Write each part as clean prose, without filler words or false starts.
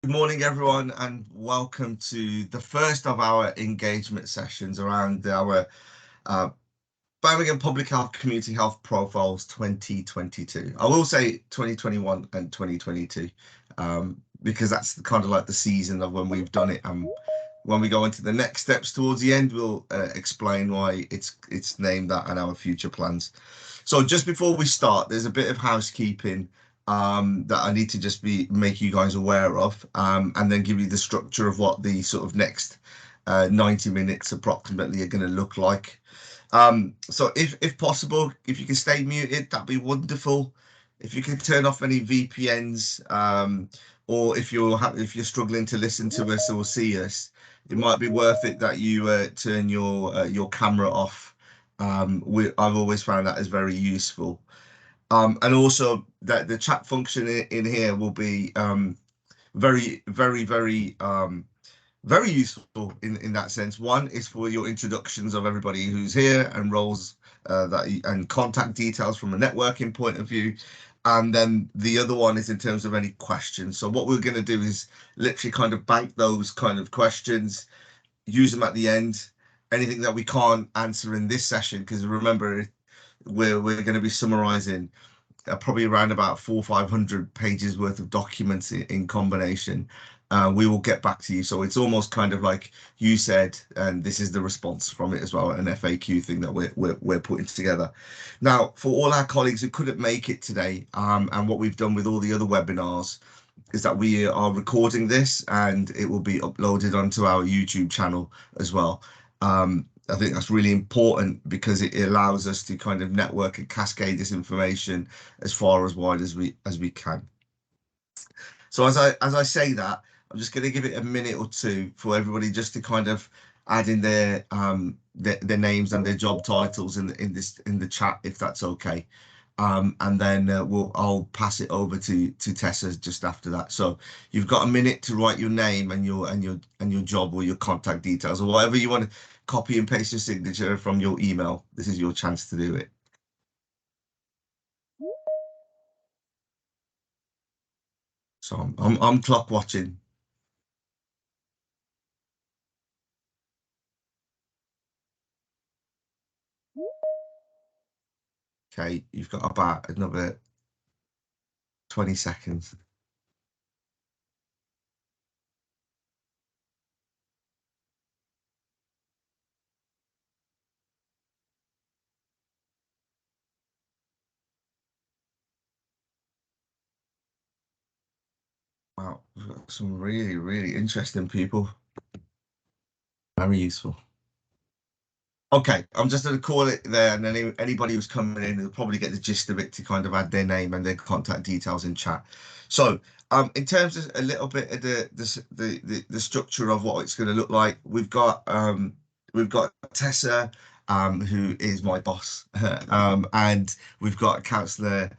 Good morning, everyone, and welcome to the first of our engagement sessions around our Birmingham Public Health Community Health Profiles 2022. I will say 2021 and 2022 because that's kind of like the season of when we've done it. When we go into the next steps towards the end, we'll explain why it's named that and our future plans. So just before we start, there's a bit of housekeeping that I need to just make you guys aware of, and then give you the structure of what the sort of next 90 minutes approximately are going to look like. So if possible, if you can stay muted, that'd be wonderful. If you can turn off any VPNs, or if you're struggling to listen to us or see us, it might be worth it that you turn your camera off. I've always found that is very useful. And also that the chat function in here will be very, very, very useful in that sense. One is for your introductions of everybody who's here and roles and contact details from a networking point of view. And then the other one is in terms of any questions. So what we're going to do is literally kind of bank those kind of questions, use them at the end. Anything that we can't answer in this session, because remember, we're going to be summarizing probably around about 400 or 500 pages worth of documents in combination. We will get back to you. So it's almost kind of like you said, and this is the response from it as well, an FAQ thing that we're putting together. Now, for all our colleagues who couldn't make it today, and what we've done with all the other webinars is that we are recording this and it will be uploaded onto our YouTube channel as well. I think that's really important because it allows us to kind of network and cascade this information as far as wide as we can. So as I say that, I'm just going to give it a minute or two for everybody just to kind of add in their names and their job titles in the chat, if that's okay. And then I'll pass it over to Tessa just after that. So you've got a minute to write your name and your job or your contact details or whatever you want to copy and paste your signature from your email. This is your chance to do it. So I'm clock watching. Okay, you've got about another 20 seconds. Wow, we've got some really, really interesting people. Very useful. Okay, I'm just going to call it there, and then anybody who's coming in will probably get the gist of it to kind of add their name and their contact details in chat. So, in terms of a little bit of the structure of what it's going to look like, we've got Tessa, who is my boss, and we've got Councillor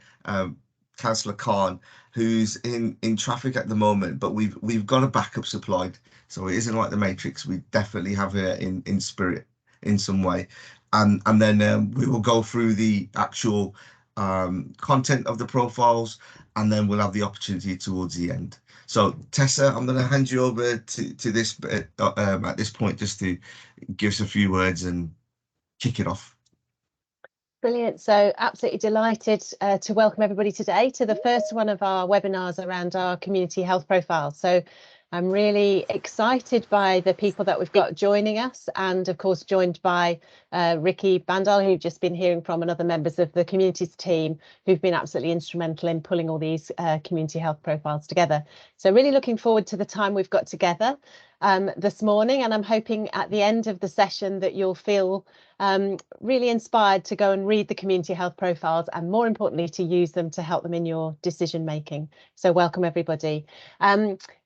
Khan, who's in traffic at the moment, but we've got a backup supplied, so it isn't like the Matrix. We definitely have her in spirit in some way, and then we will go through the actual content of the profiles, and then we'll have the opportunity towards the end. So Tessa, I'm going to hand you over to this at this point, just to give us a few words and kick it off. Brilliant. So absolutely delighted to welcome everybody today to the first one of our webinars around our community health profile. So I'm really excited by the people that we've got joining us, and of course joined by Ricky Bandal, who you've just been hearing from, and other members of the communities team who've been absolutely instrumental in pulling all these community health profiles together. So really looking forward to the time we've got together this morning, and I'm hoping at the end of the session that you'll feel really inspired to go and read the community health profiles, and more importantly to use them to help them in your decision making. So welcome everybody.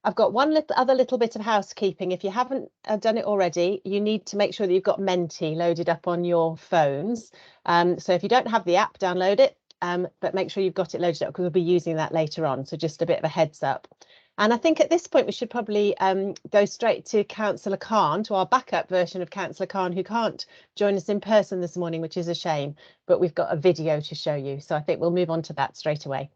I've got one other little bit of housekeeping. If you haven't done it already, you need to make sure that you've got Menti loaded up on your phones. So if you don't have the app, download it, but make sure you've got it loaded up because we'll be using that later on. So just a bit of a heads up. And I think at this point we should probably go straight to Councillor Khan, to our backup version of Councillor Khan, who can't join us in person this morning, which is a shame, but we've got a video to show you. So I think we'll move on to that straight away.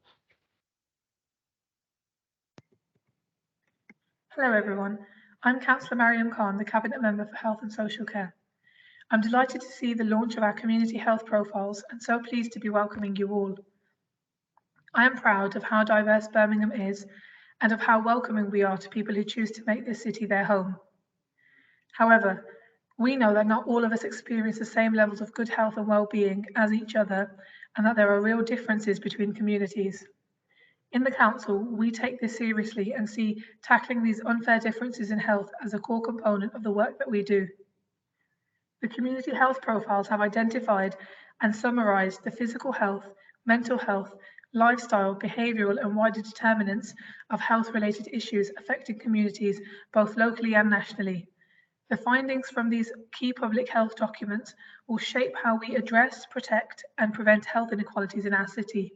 Hello everyone, I'm Councillor Mariam Khan, the Cabinet Member for Health and Social Care. I'm delighted to see the launch of our community health profiles and so pleased to be welcoming you all. I am proud of how diverse Birmingham is and of how welcoming we are to people who choose to make this city their home. However, we know that not all of us experience the same levels of good health and well-being as each other, and that there are real differences between communities. In the Council, we take this seriously and see tackling these unfair differences in health as a core component of the work that we do. The community health profiles have identified and summarised the physical health, mental health, lifestyle, behavioural and wider determinants of health-related issues affecting communities both locally and nationally. The findings from these key public health documents will shape how we address, protect and prevent health inequalities in our city.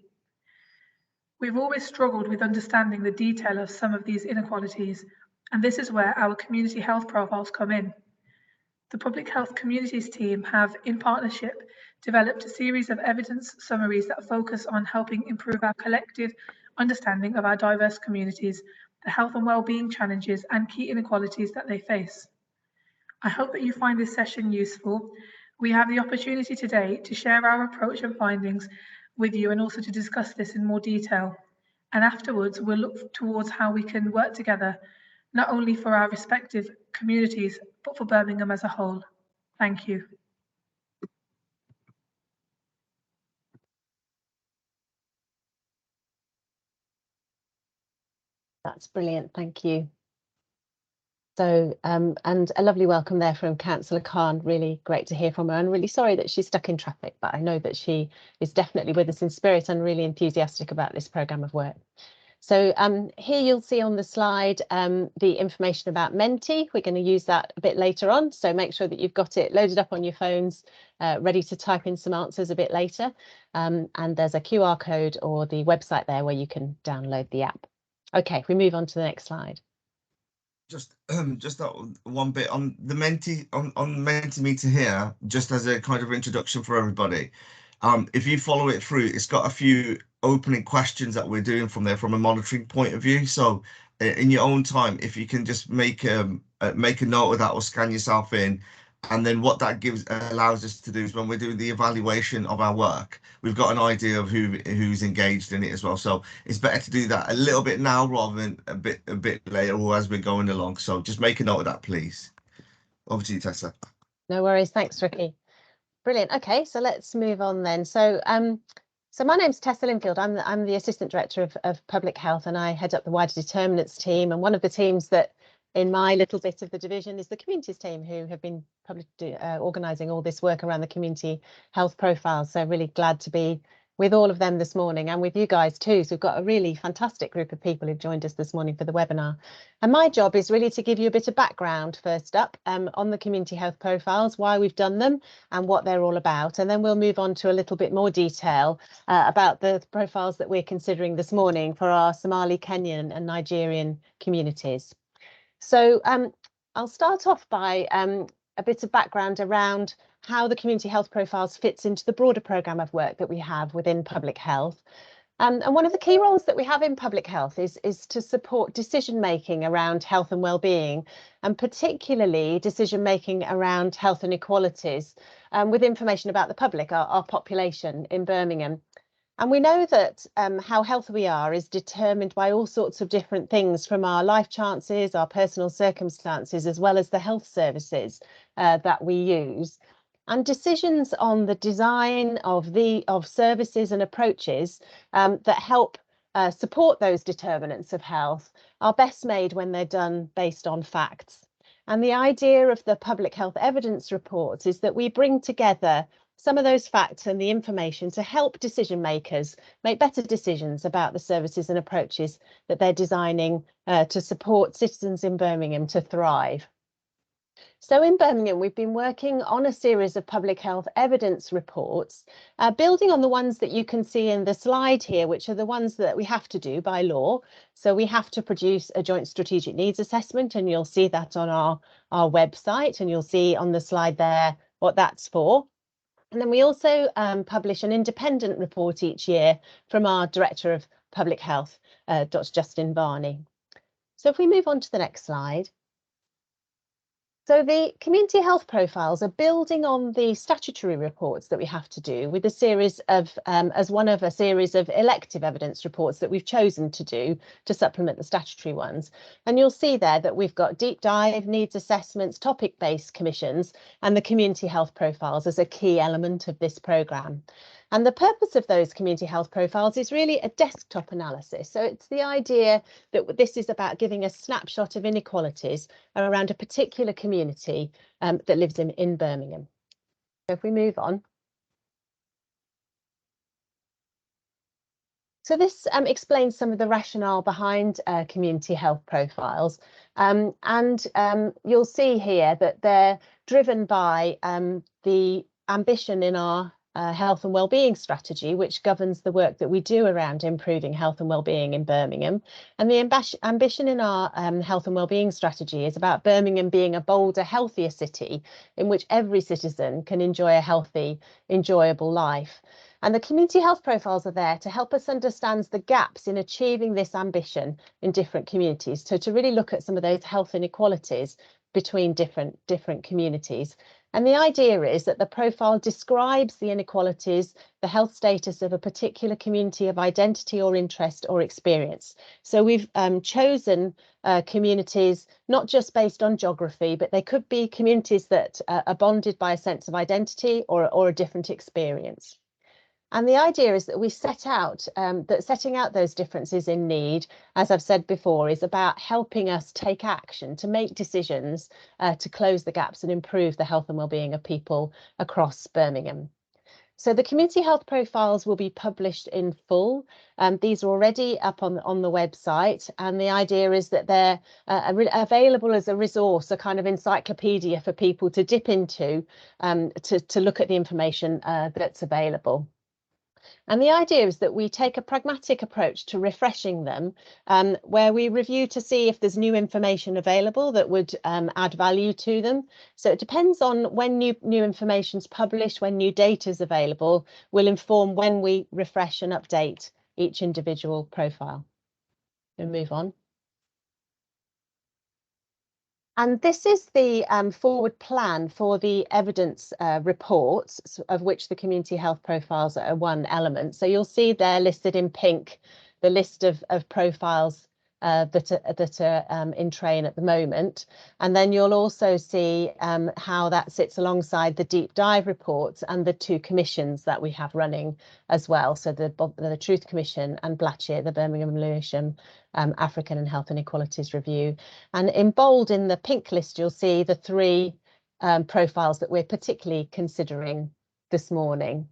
We've always struggled with understanding the detail of some of these inequalities, and this is where our community health profiles come in. The Public Health Communities team have, in partnership, developed a series of evidence summaries that focus on helping improve our collective understanding of our diverse communities, the health and well-being challenges and key inequalities that they face. I hope that you find this session useful. We have the opportunity today to share our approach and findings with you and also to discuss this in more detail. And afterwards, we'll look towards how we can work together, not only for our respective communities, but for Birmingham as a whole. Thank you. That's brilliant, thank you. So, and a lovely welcome there from Councillor Khan. Really great to hear from her, and really sorry that she's stuck in traffic, but I know that she is definitely with us in spirit and really enthusiastic about this programme of work. So here you'll see on the slide the information about Menti. We're going to use that a bit later on, so make sure that you've got it loaded up on your phones, ready to type in some answers a bit later. And there's a QR code or the website there where you can download the app. Okay, we move on to the next slide. Just that one bit on the Menti on Mentimeter here, just as a kind of introduction for everybody. If you follow it through, it's got a few opening questions that we're doing from there from a monitoring point of view. So in your own time, if you can just make a note of that or scan yourself in, and then what that allows us to do is when we're doing the evaluation of our work, we've got an idea of who's engaged in it as well. So it's better to do that a little bit now rather than a bit later or as we're going along. So just make a note of that, please. Over to you, Tessa. No worries, thanks, Ricky. Brilliant. Okay, so let's move on then. So so my name's Tessa Linfield. I'm the Assistant Director of Public Health, and I head up the wider determinants team. And one of the teams that in my little bit of the division is the communities team, who have been organising all this work around the community health profiles. So really glad to be with all of them this morning and with you guys too. So we've got a really fantastic group of people who've joined us this morning for the webinar. And my job is really to give you a bit of background first up on the community health profiles, why we've done them and what they're all about. And then we'll move on to a little bit more detail about the profiles that we're considering this morning for our Somali, Kenyan and Nigerian communities. So I'll start off by a bit of background around how the community health profiles fits into the broader programme of work that we have within public health. And one of the key roles that we have in public health is to support decision making around health and well-being, and particularly decision making around health inequalities with information about the public, our population in Birmingham. And we know that how healthy we are is determined by all sorts of different things, from our life chances, our personal circumstances, as well as the health services that we use. And decisions on the design of services and approaches that help support those determinants of health are best made when they're done based on facts. And the idea of the public health evidence reports is that we bring together some of those facts and the information to help decision makers make better decisions about the services and approaches that they're designing to support citizens in Birmingham to thrive. So in Birmingham, we've been working on a series of public health evidence reports, building on the ones that you can see in the slide here, which are the ones that we have to do by law. So we have to produce a joint strategic needs assessment, and you'll see that on our website, and you'll see on the slide there what that's for. And then we also publish an independent report each year from our Director of Public Health, Dr. Justin Varney. So if we move on to the next slide. So the community health profiles are building on the statutory reports that we have to do with a series of, as one of a series of elective evidence reports that we've chosen to do to supplement the statutory ones. And you'll see there that we've got deep dive, needs assessments, topic-based commissions, and the community health profiles as a key element of this programme. And the purpose of those community health profiles is really a desktop analysis. So it's the idea that this is about giving a snapshot of inequalities around a particular community that lives in Birmingham. So if we move on. So this explains some of the rationale behind community health profiles. You'll see here that they're driven by the ambition in our health and wellbeing strategy, which governs the work that we do around improving health and wellbeing in Birmingham. And the ambition in our health and wellbeing strategy is about Birmingham being a bolder, healthier city in which every citizen can enjoy a healthy, enjoyable life. And the community health profiles are there to help us understand the gaps in achieving this ambition in different communities. So to really look at some of those health inequalities between different communities. And the idea is that the profile describes the inequalities, the health status of a particular community of identity or interest or experience. So we've chosen communities not just based on geography, but they could be communities that are bonded by a sense of identity or a different experience. And the idea is that we set out that setting out those differences in need, as I've said before, is about helping us take action to make decisions to close the gaps and improve the health and wellbeing of people across Birmingham. So the community health profiles will be published in full. These are already up on the website, and the idea is that they're available as a resource, a kind of encyclopedia for people to dip into to look at the information that's available. And the idea is that we take a pragmatic approach to refreshing them, where we review to see if there's new information available that would add value to them. So it depends on when new information is published, when new data is available, will inform when we refresh and update each individual profile. We'll move on. And this is the forward plan for the evidence reports, of which the community health profiles are one element. So you'll see there listed in pink the list of profiles that are in train at the moment. And then you'll also see how that sits alongside the deep dive reports and the two commissions that we have running as well. So the Truth Commission and Blatchett, the Birmingham and Lewisham African and Health Inequalities Review. And in bold in the pink list, you'll see the three profiles that we're particularly considering this morning.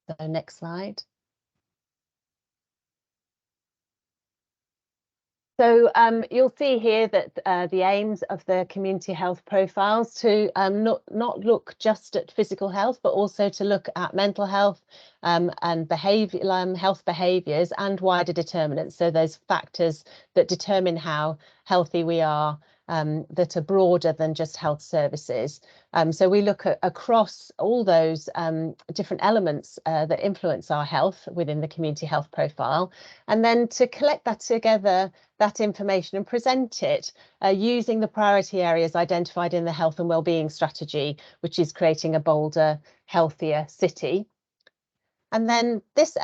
So next slide. So you'll see here that the aims of the community health profiles to not look just at physical health, but also to look at mental health and behavioural health behaviours and wider determinants. So those factors that determine how healthy we are, that are broader than just health services. So we look at across all those different elements that influence our health within the community health profile, and then to collect that together, that information, and present it using the priority areas identified in the health and wellbeing strategy, which is creating a bolder, healthier city. And then this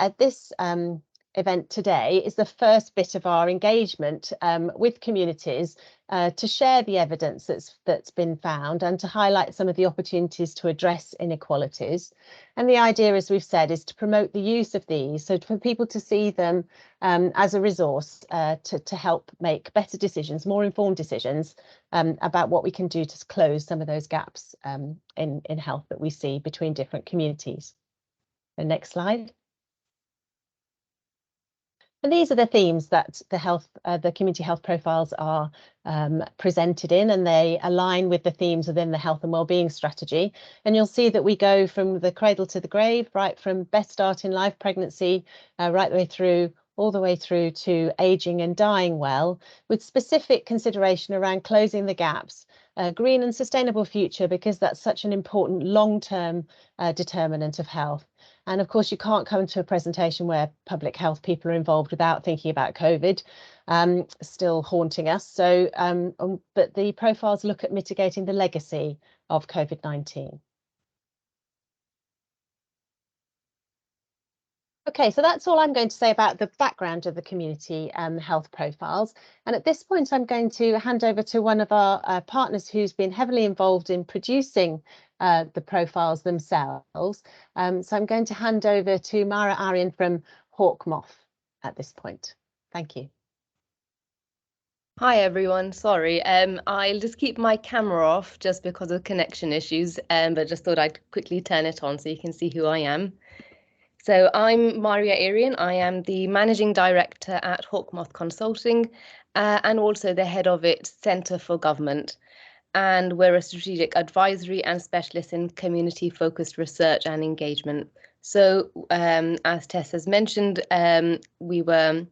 event today is the first bit of our engagement with communities to share the evidence that's been found and to highlight some of the opportunities to address inequalities. And the idea, as we've said, is to promote the use of these, so for people to see them as a resource to help make better decisions, more informed decisions about what we can do to close some of those gaps in health that we see between different communities. The next slide. And these are the themes that the community health profiles are presented in, and they align with the themes within the health and wellbeing strategy. And you'll see that we go from the cradle to the grave, right from best start in life, pregnancy, right the way through, all the way through to ageing and dying well, with specific consideration around closing the gaps, green and sustainable future, because that's such an important long-term determinant of health. And of course, you can't come to a presentation where public health people are involved without thinking about COVID, still haunting us. So, but the profiles look at mitigating the legacy of COVID-19. Okay, so that's all I'm going to say about the background of the community health profiles. And at this point, I'm going to hand over to one of our partners who's been heavily involved in producing the profiles themselves. So I'm going to hand over to Mara Aryan from Hawkmoth at this point. Thank you. Hi everyone, sorry, I'll just keep my camera off just because of connection issues, but just thought I'd quickly turn it on so you can see who I am. So I'm Maria Arian. I am the Managing Director at Hawkmoth Consulting and also the head of its Centre for Government. And we're a strategic advisory and specialist in community-focused research and engagement. So as Tess has mentioned, we were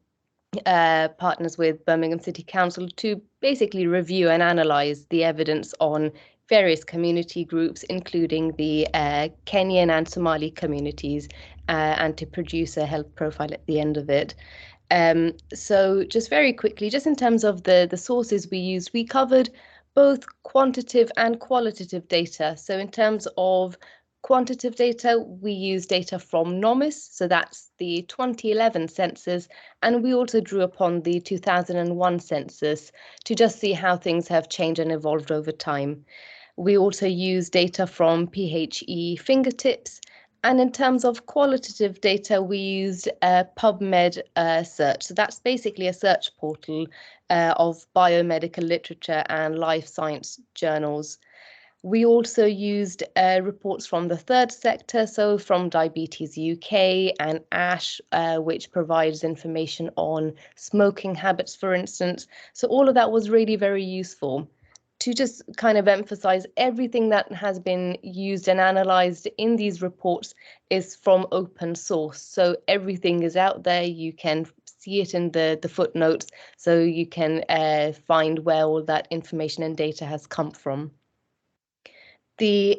partners with Birmingham City Council to basically review and analyse the evidence on various community groups, including the Kenyan and Somali communities, and to produce a health profile at the end of it. So just very quickly, just in terms of the sources we used, we covered both quantitative and qualitative data. So in terms of quantitative data, we use data from NOMIS, so that's the 2011 census, and we also drew upon the 2001 census to just see how things have changed and evolved over time. We also use data from PHE fingertips, and in terms of qualitative data, we used PubMed search. So that's basically a search portal of biomedical literature and life science journals. We also used reports from the third sector, so from Diabetes UK and ASH, which provides information on smoking habits, for instance. So all of that was really very useful. To just kind of emphasize, everything that has been used and analysed in these reports is from open source. So everything is out there. You can see it in the footnotes, so you can find where all that information and data has come from. The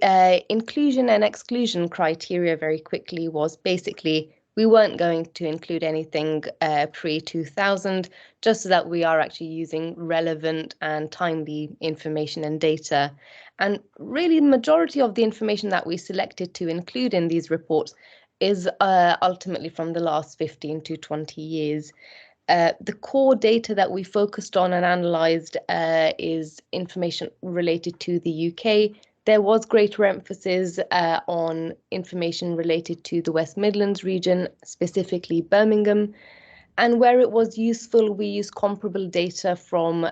inclusion and exclusion criteria very quickly was basically we weren't going to include anything pre-2000, just so that we are actually using relevant and timely information and data. And really, the majority of the information that we selected to include in these reports is ultimately from the last 15 to 20 years. The core data that we focused on and analysed is information related to the UK. There was greater emphasis on information related to the West Midlands region, specifically Birmingham. And where it was useful, we used comparable data from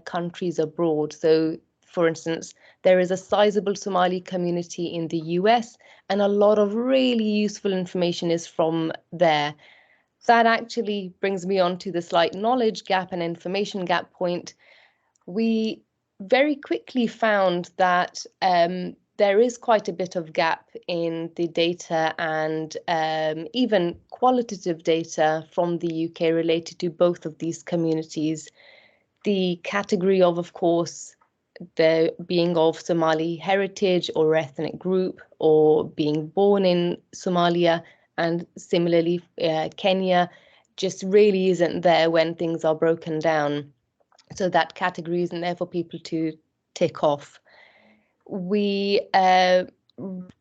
countries abroad. So, for instance, there is a sizable Somali community in the US, and a lot of really useful information is from there. That actually brings me on to the slight knowledge gap and information gap point. We very quickly found that there is quite a bit of gap in the data and even qualitative data from the UK related to both of these communities. The category of course, the being of Somali heritage or ethnic group, or being born in Somalia, and similarly Kenya, just really isn't there when things are broken down. So that category isn't there for people to tick off. We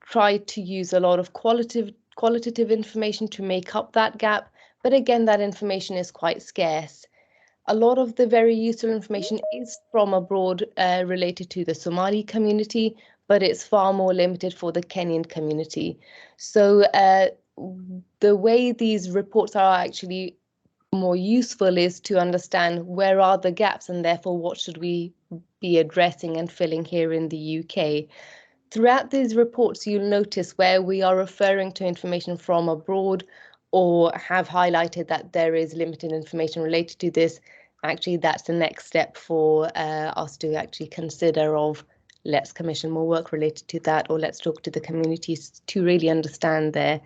tried to use a lot of qualitative information to make up that gap, but again, that information is quite scarce. A lot of the very useful information is from abroad related to the Somali community, but it's far more limited for the Kenyan community. So the way these reports are actually more useful is to understand where are the gaps, and therefore what should we be addressing and filling here in the UK. Throughout these reports, you'll notice where we are referring to information from abroad or have highlighted that there is limited information related to this. Actually, that's the next step for us to actually consider of let's commission more work related to that, or let's talk to the communities to really understand their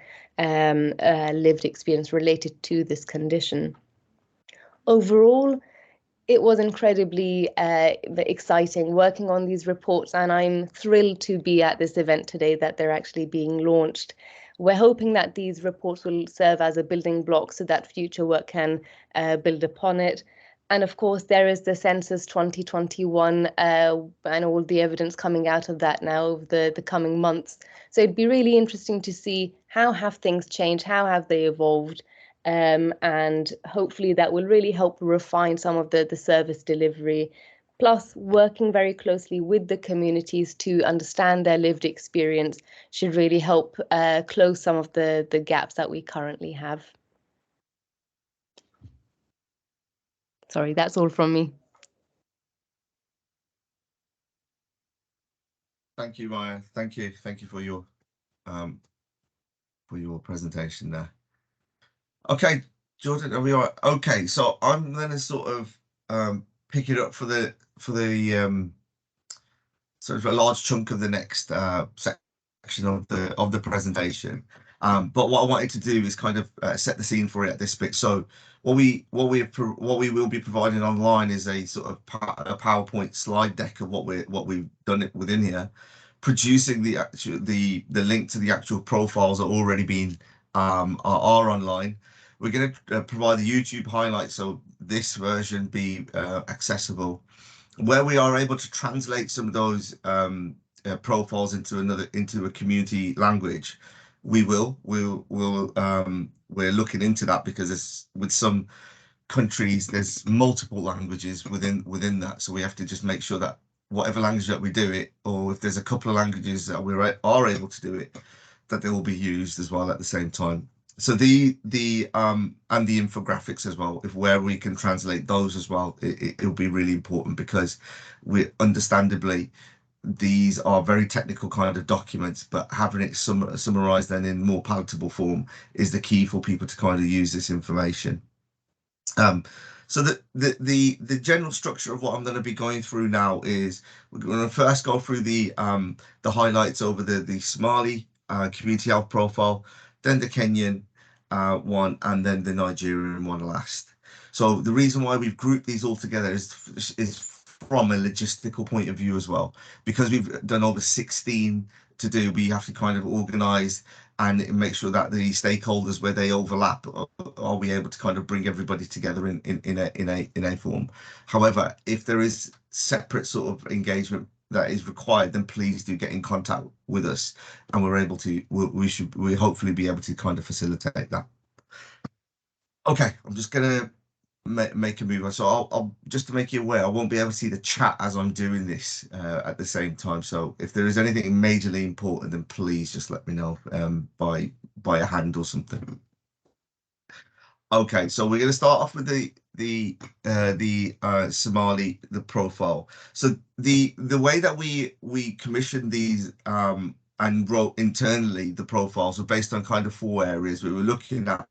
lived experience related to this condition. Overall, it was incredibly exciting working on these reports, and I'm thrilled to be at this event today that they're actually being launched. We're hoping that these reports will serve as a building block so that future work can build upon it. And of course, there is the census 2021 and all the evidence coming out of that now over the coming months. So it'd be really interesting to see how have things changed, how have they evolved, and hopefully that will really help refine some of the service delivery, plus working very closely with the communities to understand their lived experience should really help close some of the gaps that we currently have. Sorry, that's all from me. Thank you, Maya. Thank you for your presentation there. Okay, Jordan, are we all right? Okay, so I'm going to sort of pick it up for the sort of a large chunk of the next section of the presentation. But what I wanted to do is kind of set the scene for it at this bit. So what we will be providing online is a sort of a PowerPoint slide deck of what we've done within here. Producing the link to the actual profiles are already been are online. We're going to provide the YouTube highlights, so this version be accessible. Where we are able to translate some of those profiles into a community language, we're looking into that, because with some countries there's multiple languages within that, so we have to just make sure that whatever language that we do it, or if there's a couple of languages that we are able to do it, that they will be used as well at the same time. So and the infographics as well, where we can translate those as well, it'll be really important, because we understandably these are very technical kind of documents, but having it summarized then in more palatable form is the key for people to kind of use this information. So the general structure of what I'm going to be going through now is we're going to first go through the highlights over the Somali community health profile, then the Kenyan one, and then the Nigerian one last. So the reason why we've grouped these all together is from a logistical point of view as well, because we've done over 16 to do. We have to kind of organize and make sure that the stakeholders, where they overlap, are we able to kind of bring everybody together in a form. However, if there is separate sort of engagement that is required, then please do get in contact with us, and we're able to we hopefully be able to kind of facilitate that. Okay, I'm just gonna make a move on. So I'll just to make you aware, I won't be able to see the chat as I'm doing this at the same time. So if there is anything majorly important, then please just let me know by a hand or something. Okay, so we're going to start off with the Somali profile. So the way that we commissioned these and wrote internally the profiles were based on kind of 4 areas. We were looking at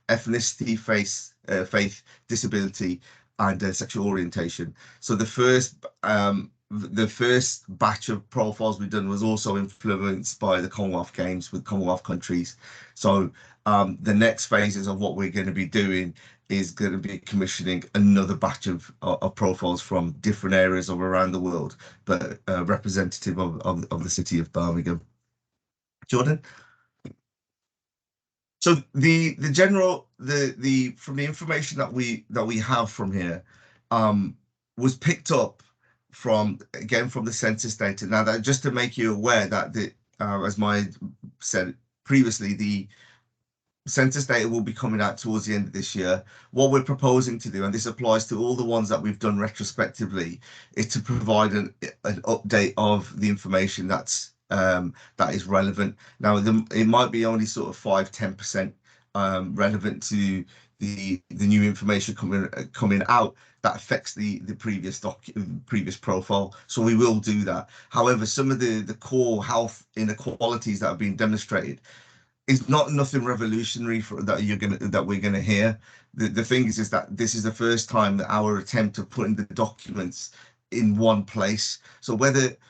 ethnicity, faith, disability, and sexual orientation. So the first batch of profiles we've done was also influenced by the Commonwealth Games with Commonwealth countries. So the next phases of what we're going to be doing is going to be commissioning another batch of profiles from different areas of around the world, but representative of the city of Birmingham. Jordan? So the general from the information that we have from here was picked up from the census data. Now, that just to make you aware that as Maya said previously, the census data will be coming out towards the end of this year. What we're proposing to do, and this applies to all the ones that we've done retrospectively, is to provide an update of the information that is relevant. Now, it might be only sort of 5-10% relevant to the new information coming out that affects the previous profile. So we will do that. However, some of the core health inequalities that have been demonstrated is nothing revolutionary that we're gonna hear. The thing is that this is the first time that our attempt of putting the documents in one place. So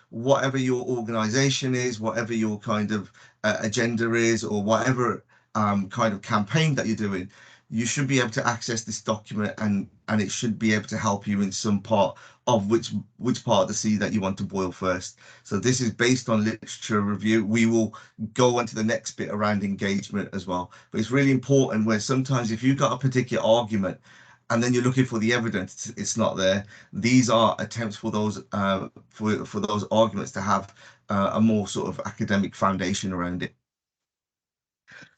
whatever your organization is, whatever your kind of agenda is, or whatever kind of campaign that you're doing, you should be able to access this document, and it should be able to help you in some part of which part of the sea that you want to boil first. So this is based on literature review. We will go on to the next bit around engagement as well. But it's really important where sometimes if you've got a particular argument and then you're looking for the evidence, it's not there. These are attempts for those for those arguments to have a more sort of academic foundation around it.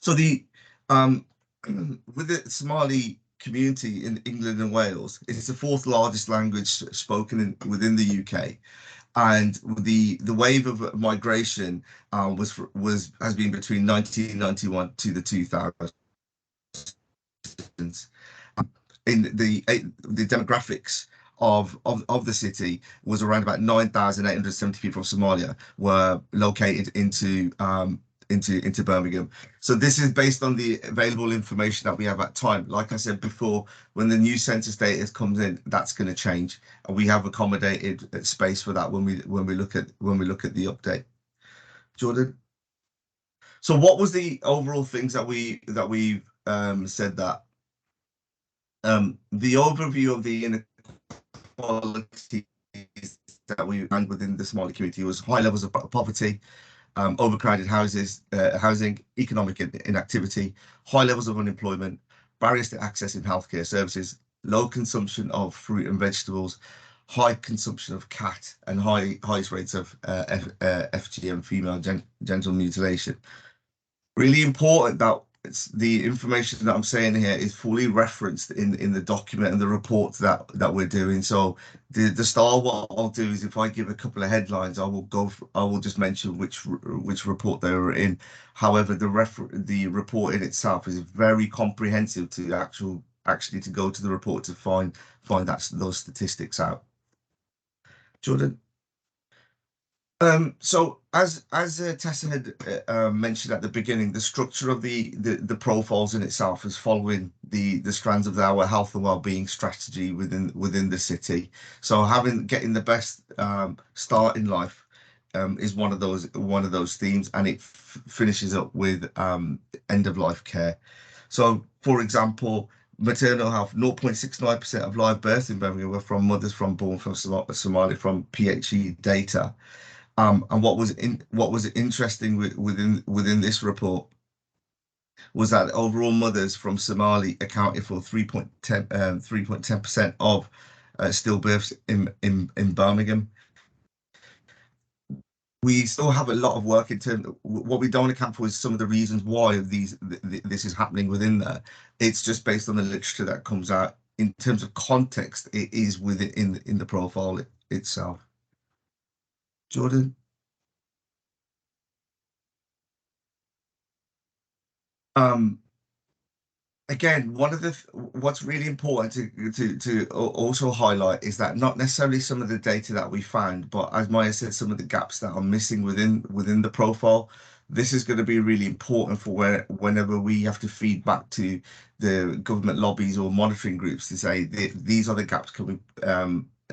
So the with the Somali community in England and Wales, it's the fourth largest language spoken within the UK, and the wave of migration has been between 1991 to the 2000s. In the demographics of the city was around about 9,870 people from Somalia were located into Birmingham. So this is based on the available information that we have at time. Like I said before, when the new census data comes in, that's going to change, and we have accommodated space for that when we look at the update. Jordan. So what was the overall things that we said that the overview of the inequalities that we found within the Somali community was high levels of poverty, overcrowded housing, economic inactivity, high levels of unemployment, barriers to accessing healthcare services, low consumption of fruit and vegetables, high consumption of cat, and highest rates of FGM, female genital mutilation. Really important that the information that I'm saying here is fully referenced in the document and the reports that we're doing. So the style, what I'll do is if I give a couple of headlines, I will just mention which report they were in. However, the report in itself is very comprehensive to actually to go to the report to find those statistics out. Jordan. So as Tessa had mentioned at the beginning, the structure of the profiles in itself is following the strands of our health and well-being strategy within the city. So getting the best start in life is one of those themes, and it finishes up with end of life care. So, for example, maternal health, 0.69% of live births in Birmingham were from mothers born from Somalia from PHE data. And what was interesting within this report was that overall mothers from Somali accounted for 3.10% of stillbirths in Birmingham. We still have a lot of work in terms of what we don't account for is some of the reasons why this is happening within there. It's just based on the literature that comes out. In terms of context, it is within in the profile itself. Jordan. Again, what's really important to also highlight is that not necessarily some of the data that we found, but as Maya said, some of the gaps that are missing within the profile. This is going to be really important for whenever we have to feed back to the government lobbies or monitoring groups to say these are the gaps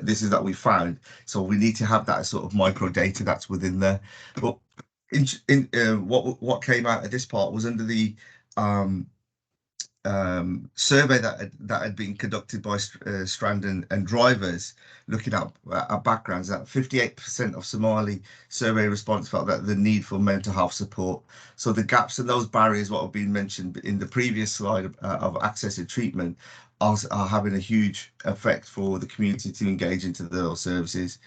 this is that we found. So we need to have that sort of micro data that's within there. But what came out of this part was under the survey that had been conducted by Strand and drivers, looking at backgrounds, that 58% of Somali survey respondents felt that the need for mental health support. So the gaps and those barriers, what have been mentioned in the previous slide of accessing treatment, are having a huge effect for the community to engage into those services.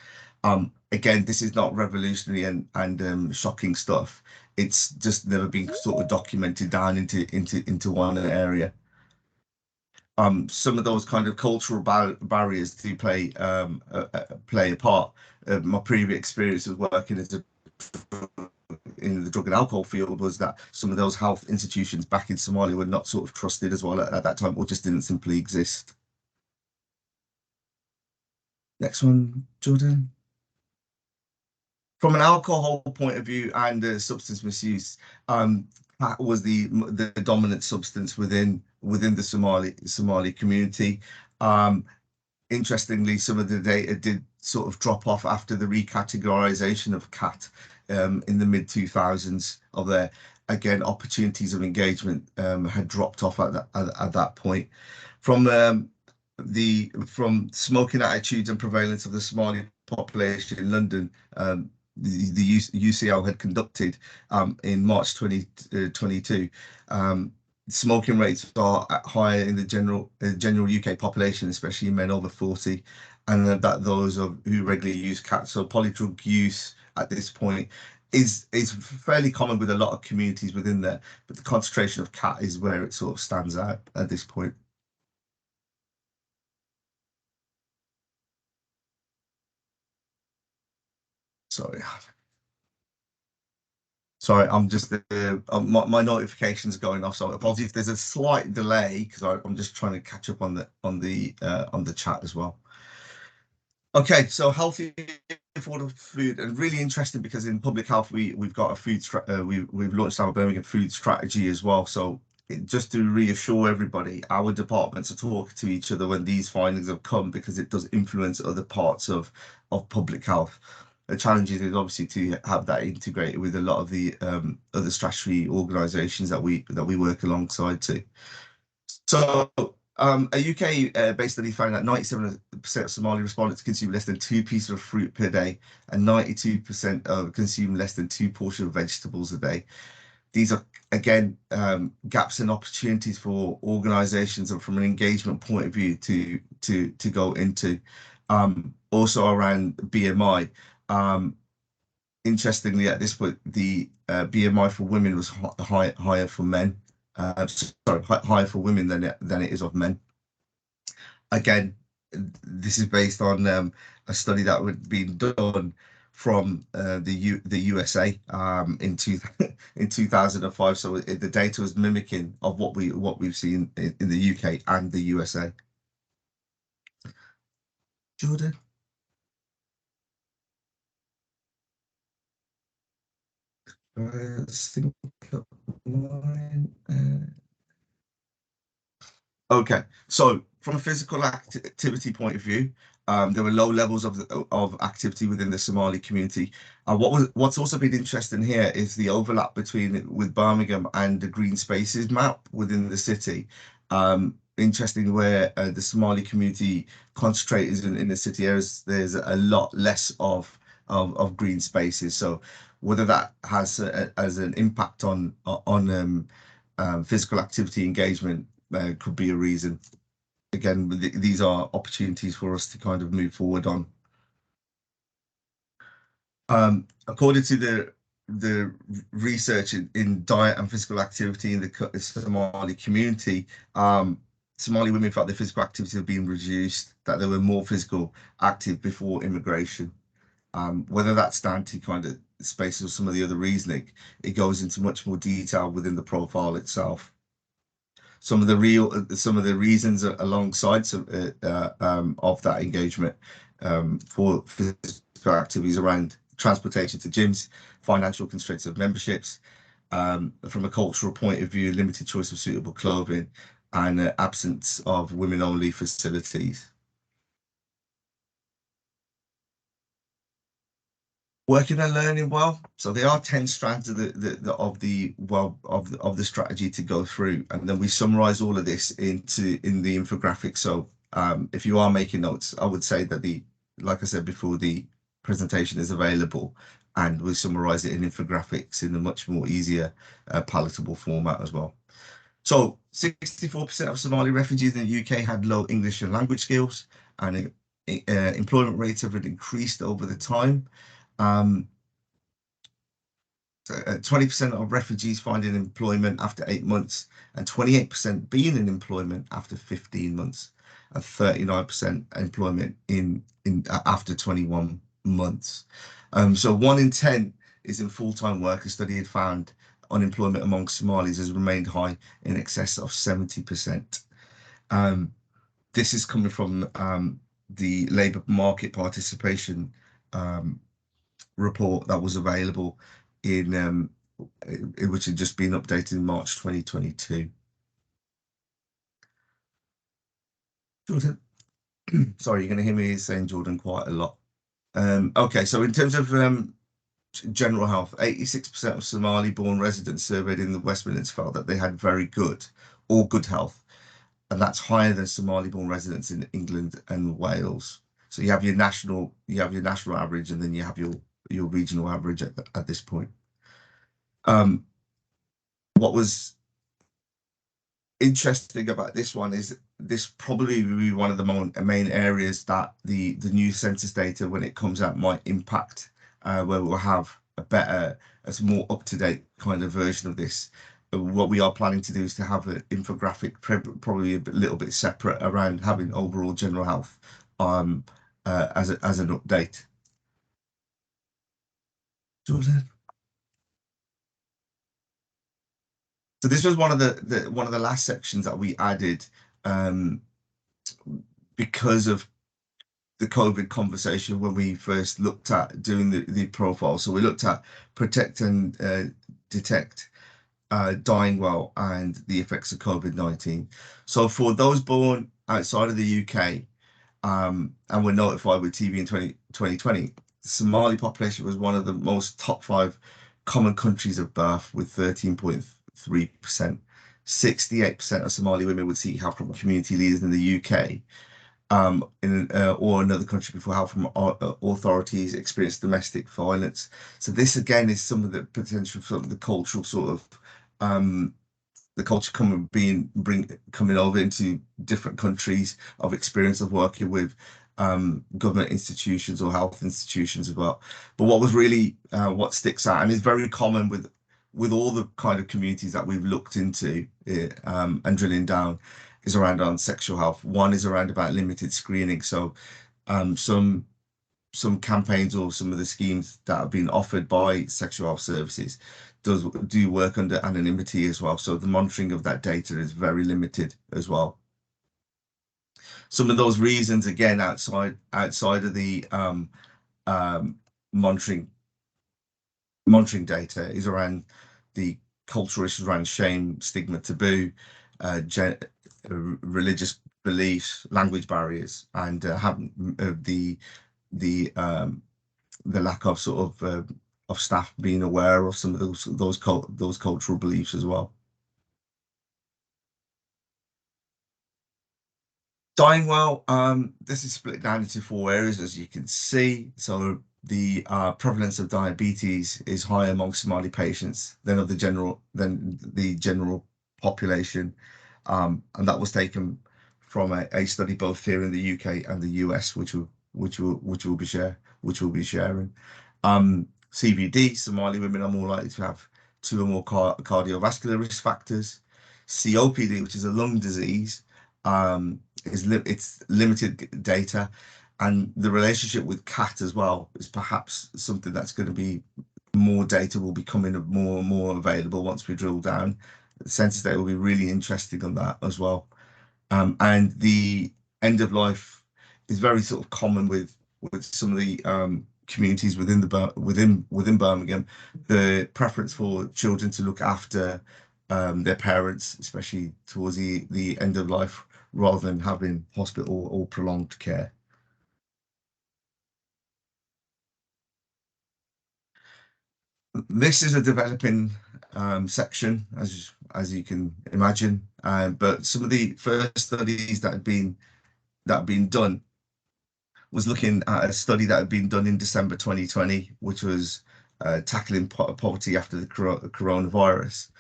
Again, this is not revolutionary and shocking stuff. It's just never been sort of documented down into one area. Some of those kind of cultural barriers do play a part. My previous experience of working in the drug and alcohol field was that some of those health institutions back in Somalia were not sort of trusted as well at that time, or just didn't simply exist. Next one, Jordan. From an alcohol point of view and substance misuse, that was the dominant substance within the Somali community. Interestingly, some of the data did sort of drop off after the recategorization of cat in the mid-2000s of there. again, opportunities of engagement had dropped off at that point. From smoking attitudes and prevalence of the Somali population in London, the UCL had conducted in March 2022. Smoking rates are higher in the general UK population, especially men over 40, and that those who regularly use cat. So polydrug use at this point is fairly common with a lot of communities within there, but the concentration of cat is where it sort of stands out at this point. Sorry, I'm just my notifications going off. So apologies if there's a slight delay because I'm just trying to catch up on the chat as well. Okay, so healthy, affordable food, and really interesting because in public health we've got a food we've launched our Birmingham food strategy as well. So just to reassure everybody, our departments are talking to each other when these findings have come because it does influence other parts of public health. The challenge is obviously to have that integrated with a lot of the other statutory organisations that we work alongside to. So a UK-based study found that 97% of Somali respondents consume less than 2 pieces of fruit per day, and 92% consume less than 2 portions of vegetables a day. These are, again, gaps and opportunities for organisations and from an engagement point of view to go into. Also around BMI. Interestingly, at this point, the BMI for women was higher for men. Sorry, higher for women than it is of men. Again, this is based on a study that had been done from the USA in 2005. So the data was mimicking of what we've seen in the UK and the USA. Jordan. Sync up mine. Okay, so from a physical activity point of view, there were low levels of activity within the Somali community. What's also been interesting here is the overlap with Birmingham and the green spaces map within the city. Interesting where the Somali community concentrated in the city areas, there's a lot less of green spaces. So whether that has an impact on physical activity engagement could be a reason. Again, these are opportunities for us to kind of move forward on. According to the research in diet and physical activity in the Somali community, Somali women felt their physical activity had been reduced, that they were more physical active before immigration. Whether that's down to kind of space or some of the other reasoning, it goes into much more detail within the profile itself. Some of the reasons alongside of that engagement for physical activities around transportation to gyms, financial constraints of memberships, from a cultural point of view, limited choice of suitable clothing, and absence of women-only facilities. Working and learning well. So there are 10 strands of the strategy to go through, and then we summarize all of this in the infographic. So if you are making notes, I would say that like I said before, the presentation is available, and we summarize it in infographics in a much more easier, palatable format as well. So 64% of Somali refugees in the UK had low English and language skills, and employment rates have increased over the time. 20% of refugees finding employment after 8 months, and 28% being in employment after 15 months, and 39% employment after 21 months. So 1 in 10 is in full-time work. A study had found unemployment among Somalis has remained high, in excess of 70%. This is coming from the labour market participation report that was available which had just been updated in March 2022. Jordan, sorry, you're going to hear me saying Jordan quite a lot. Okay, so in terms of general health. 86% of Somali-born residents surveyed in the West Midlands felt that they had very good or good health, and that's higher than Somali-born residents in England and Wales. So you have your national average, and then you have your regional average at this point. What was interesting about this one is this probably will be one of the main areas that the new census data, when it comes out, might impact, where we'll have a more up-to-date kind of version of this. What we are planning to do is to have an infographic, probably a little bit separate, around having overall general health as an update. Jordan? So this was one of the last sections that we added because of the COVID conversation when we first looked at doing the profile. So we looked at protect and detect dying well and the effects of COVID-19. So for those born outside of the UK and were notified with TB in 2020, the Somali population was one of the most top 5 common countries of birth, with 13.3%. 68% of Somali women would seek help from community leaders in the UK or another country before help from authorities, experience domestic violence. So this again is some of the potential for the cultural sort of the culture coming over into different countries of experience of working with government institutions or health institutions as well. But what was really what sticks out, and is very common with all the kind of communities that we've looked into and drilling down, is around on sexual health. One is around about limited screening. So some campaigns or some of the schemes that have been offered by sexual health services do work under anonymity as well. So the monitoring of that data is very limited as well. Some of those reasons, again, outside of the monitoring data, is around the cultural issues around shame, stigma, taboo, religious beliefs, language barriers, and the lack of sort of staff being aware of some of those cultural beliefs as well. Dying well, this is split down into 4 areas, as you can see. So the prevalence of diabetes is higher among Somali patients than the general population, and that was taken from a study both here in the UK and the US, which we'll be sharing. CVD, Somali women are more likely to have 2 or more cardiovascular risk factors. COPD, which is a lung disease, it's limited data, and the relationship with CAT as well is perhaps something that's going to be more data will be coming more and more available once we drill down. The census data will be really interesting on that as well. And the end of life is very sort of common with some of the communities within Birmingham. The preference for children to look after their parents, especially towards the end of life, rather than having hospital or prolonged care. This is a developing section, as you can imagine, but some of the first studies that had been done was looking at a study that had been done in December 2020, which was tackling poverty after the coronavirus.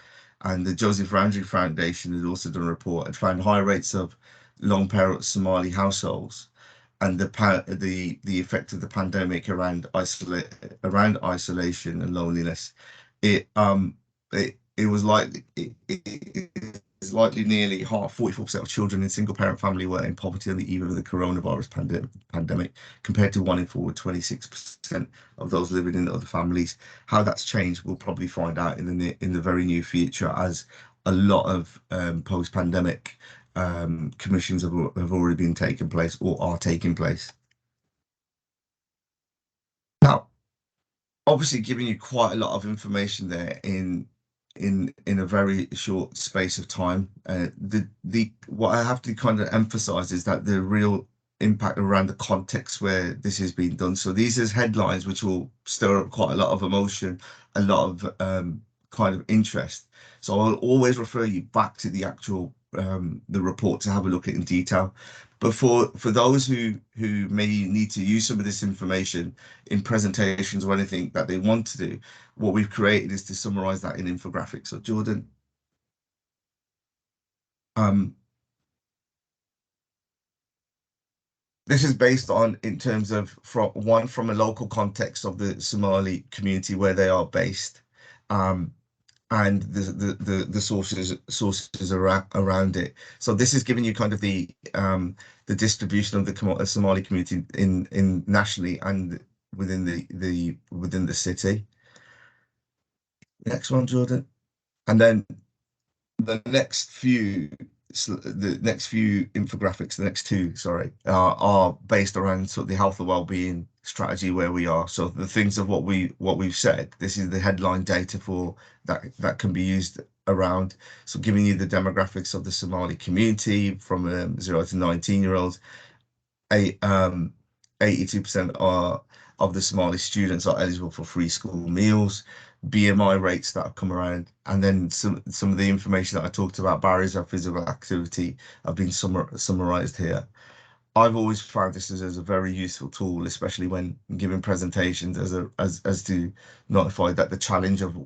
And the Joseph Ramsey Foundation had also done a report and found high rates of long-parent Somali households, and the effect of the pandemic around isolation and loneliness. It was likely nearly half, 44% of children in single-parent family were in poverty on the eve of the coronavirus pandemic, compared to 1 in 4, 26% of those living in other families. How that's changed, we'll probably find out in the very near future, as a lot of post-pandemic commissions have already been taking place or are taking place. Now, obviously, giving you quite a lot of information there in a very short space of time. What I have to kind of emphasize is that the real impact around the context where this is being done. So these are headlines which will stir up quite a lot of emotion, a lot of kind of interest. So I'll always refer you back to the actual the report to have a look at in detail. But for those who may need to use some of this information in presentations or anything that they want to do, what we've created is to summarize that in infographics. So Jordan, this is based on, in terms of from a local context of the Somali community where they are based, and the sources around it. So this is giving you kind of the distribution of the Somali community in nationally and within the city. Next one, Jordan, and then the next few infographics, the next two, sorry, are based around sort of the health and well-being strategy where we are. So the things of what we've said, this is the headline data for that can be used around. So giving you the demographics of the Somali community from 0 to 19-year-olds. 82% of the Somali students are eligible for free school meals, BMI rates that have come around, and then some of the information that I talked about, barriers of physical activity, have been summarized here. I've always found this as a very useful tool, especially when giving presentations, as to notify that the challenge of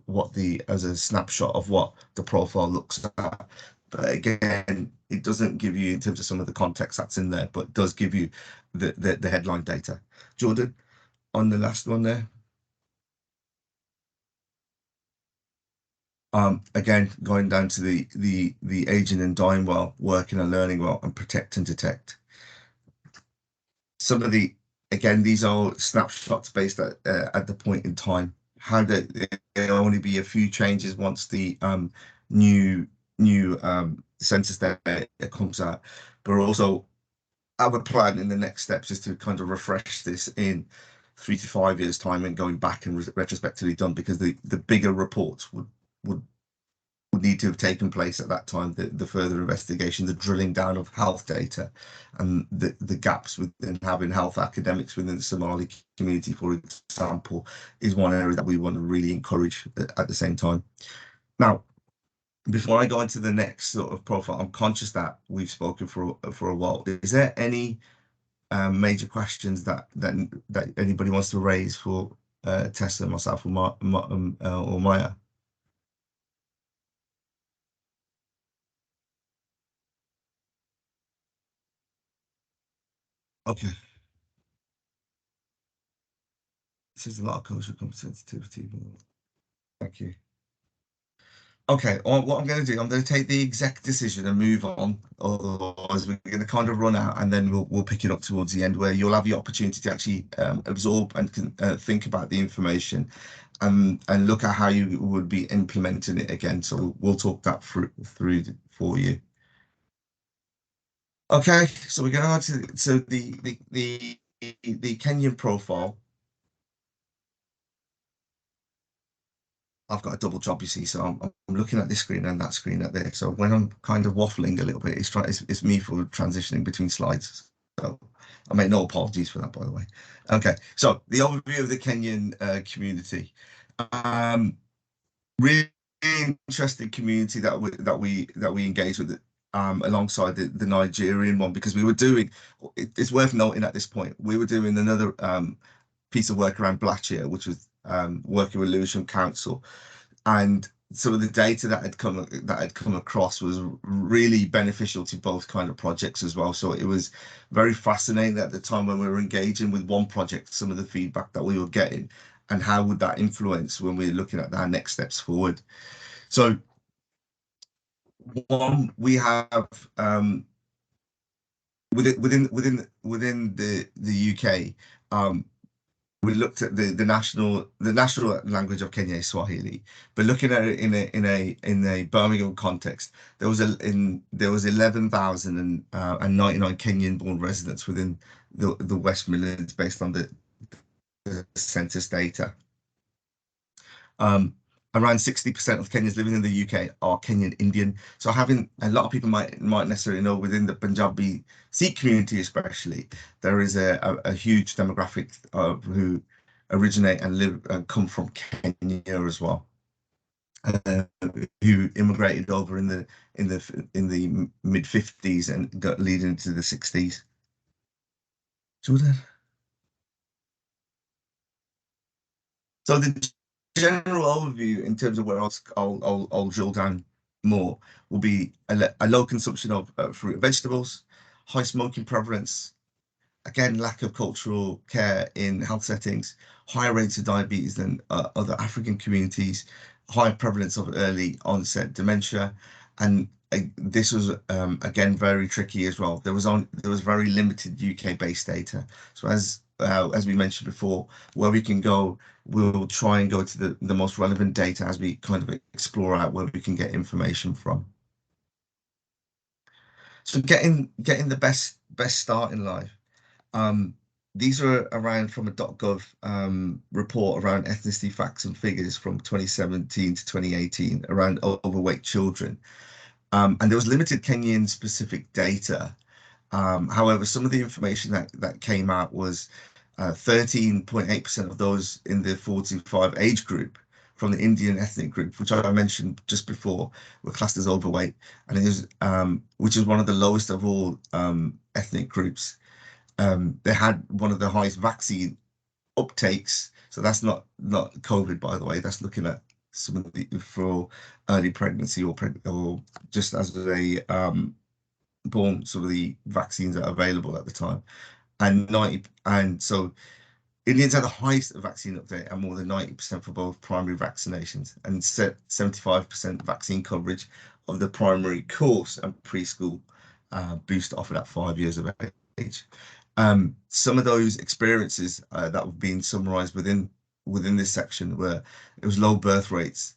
as a snapshot of what the profile looks at. But again, it doesn't give you in terms of some of the context that's in there, but does give you the headline data. Jordan, on the last one there. Again, going down to the aging and dying well, working and learning well, and protect and detect. Some of again, these are snapshots based at the point in time. How there'll only be a few changes once the new census data comes out, but also our plan in the next steps is to kind of refresh this in 3 to 5 years time and going back and retrospectively done, because the bigger reports would need to have taken place at that time. The further investigation, the drilling down of health data, and the gaps within having health academics within the Somali community, for example, is one area that we want to really encourage at the same time. Now, before I go into the next sort of profile, I'm conscious that we've spoken for a while. Is there any major questions that anybody wants to raise for Tessa, myself, or Maya? Okay. This is a lot of cultural sensitivity. Thank you. Okay, what I'm going to do, I'm going to take the exec decision and move on. Otherwise, we're going to kind of run out, and then we'll pick it up towards the end, where you'll have the opportunity to actually absorb and think about the information, and look at how you would be implementing it again. So we'll talk that through for you. Okay, so we're going to go to the Kenyan profile. I've got a double job, you see, so I'm looking at this screen and that screen at there. So when I'm kind of waffling a little bit, it's me for transitioning between slides. So I make no apologies for that, by the way. Okay, so the overview of the Kenyan community. Really interesting community that we engage with alongside the Nigerian one, because we were doing. It's worth noting at this point, we were doing another piece of work around Blachia, which was working with Lewisham Council, and some of the data that had come across was really beneficial to both kind of projects as well. So it was very fascinating at the time when we were engaging with one project, some of the feedback that we were getting, and how would that influence when we're looking at our next steps forward. So one, we have within the UK, we looked at the national language of Kenya is Swahili, but looking at it in a Birmingham context, there was 11,099 Kenyan-born residents within the West Midlands based on the census data. And around 60% of Kenyans living in the UK are Kenyan Indian. So having a lot of people might necessarily know within the Punjabi Sikh community, especially, there is a huge demographic of who originate and live and come from Kenya as well, who immigrated over in the mid 50s and got leading into the 60s. Jordan. So the general overview in terms of where I'll drill down more will be a low consumption of fruit and vegetables, high smoking prevalence, again, lack of cultural care in health settings, higher rates of diabetes than other African communities, higher prevalence of early onset dementia, and this was again very tricky as well. There was very limited UK-based data. So as we mentioned before, where we can go, we'll try and go to the most relevant data as we kind of explore out where we can get information from. So getting the best start in life. These are around from a .gov report around ethnicity facts and figures from 2017 to 2018 around overweight children. And there was limited Kenyan specific data. However, some of the information that came out was 13.8% of those in the 45 age group from the Indian ethnic group, which I mentioned just before, were classed as overweight, and it is which is one of the lowest of all ethnic groups. They had one of the highest vaccine uptakes, so that's not COVID, by the way. That's looking at some of the for early pregnancy or just as a born, some of the vaccines that are available at the time, and so Indians had the highest vaccine uptake and more than 90% for both primary vaccinations and 75% vaccine coverage of the primary course and preschool boost offered at 5 years of age. Some of those experiences that have been summarized within this section were it was low birth rates,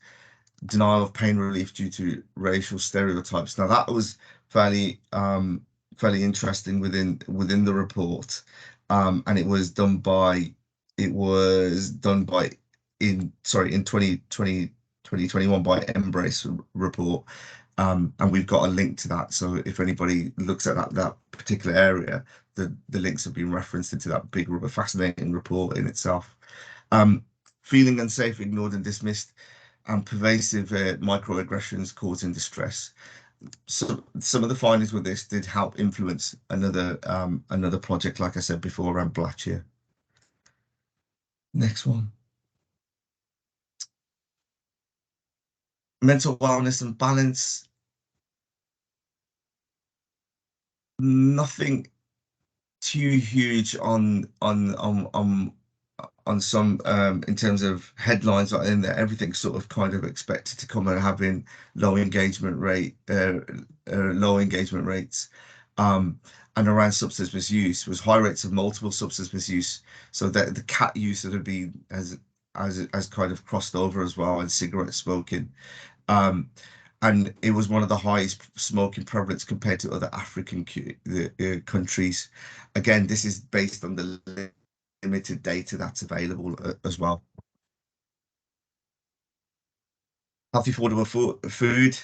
denial of pain relief due to racial stereotypes. Now that was fairly interesting within the report, and it was done by in 2021 by Embrace report, and we've got a link to that. So if anybody looks at that particular area, the links have been referenced into that big, fascinating report in itself. Feeling unsafe, ignored and dismissed, and pervasive microaggressions causing distress. So some of the findings with this did help influence another project, like I said before, around Blatchia. Next one. Mental wellness and balance. Nothing too huge on some in terms of headlines that are in there. Everything's sort of kind of expected to come and having low engagement rates, and around substance misuse was high rates of multiple substance misuse. So that the cat use that had been as kind of crossed over as well, and cigarette smoking. And it was one of the highest smoking prevalence compared to other African countries. Again, this is based on the limited data that's available as well. Healthy, affordable food.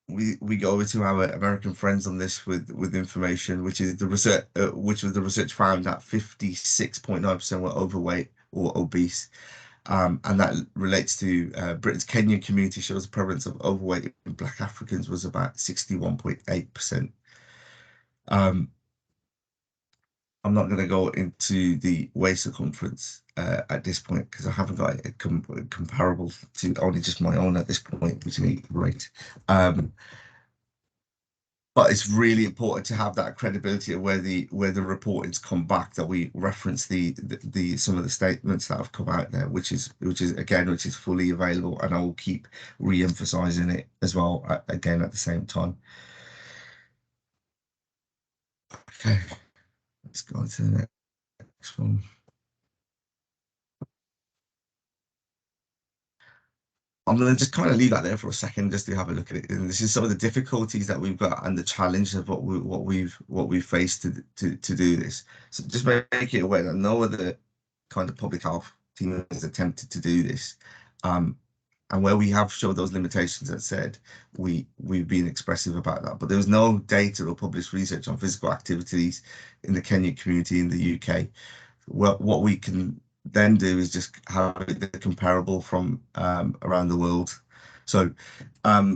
We go over to our American friends on this with information, which is the research, which was the research found that 56.9% were overweight or obese. And that relates to Britain's Kenyan community shows the prevalence of overweight in Black Africans was about 61.8%. I'm not going to go into the waist circumference at this point because I haven't got it comparable to only just my own at this point, which is great. But it's really important to have that credibility of where the reporting's come back, that we reference the some of the statements that have come out there, which is fully available, and I will keep re-emphasizing it as well again at the same time. Okay, let's go on to the next one. I'm going to just kind of leave that there for a second, just to have a look at it. And this is some of the difficulties that we've got and the challenge of what we've faced to do this. So just make it aware that no other kind of public health team has attempted to do this. And where we have showed those limitations, as said, we've been expressive about that. But there was no data or published research on physical activities in the Kenyan community in the UK. What we can then do is just have it comparable from around the world. So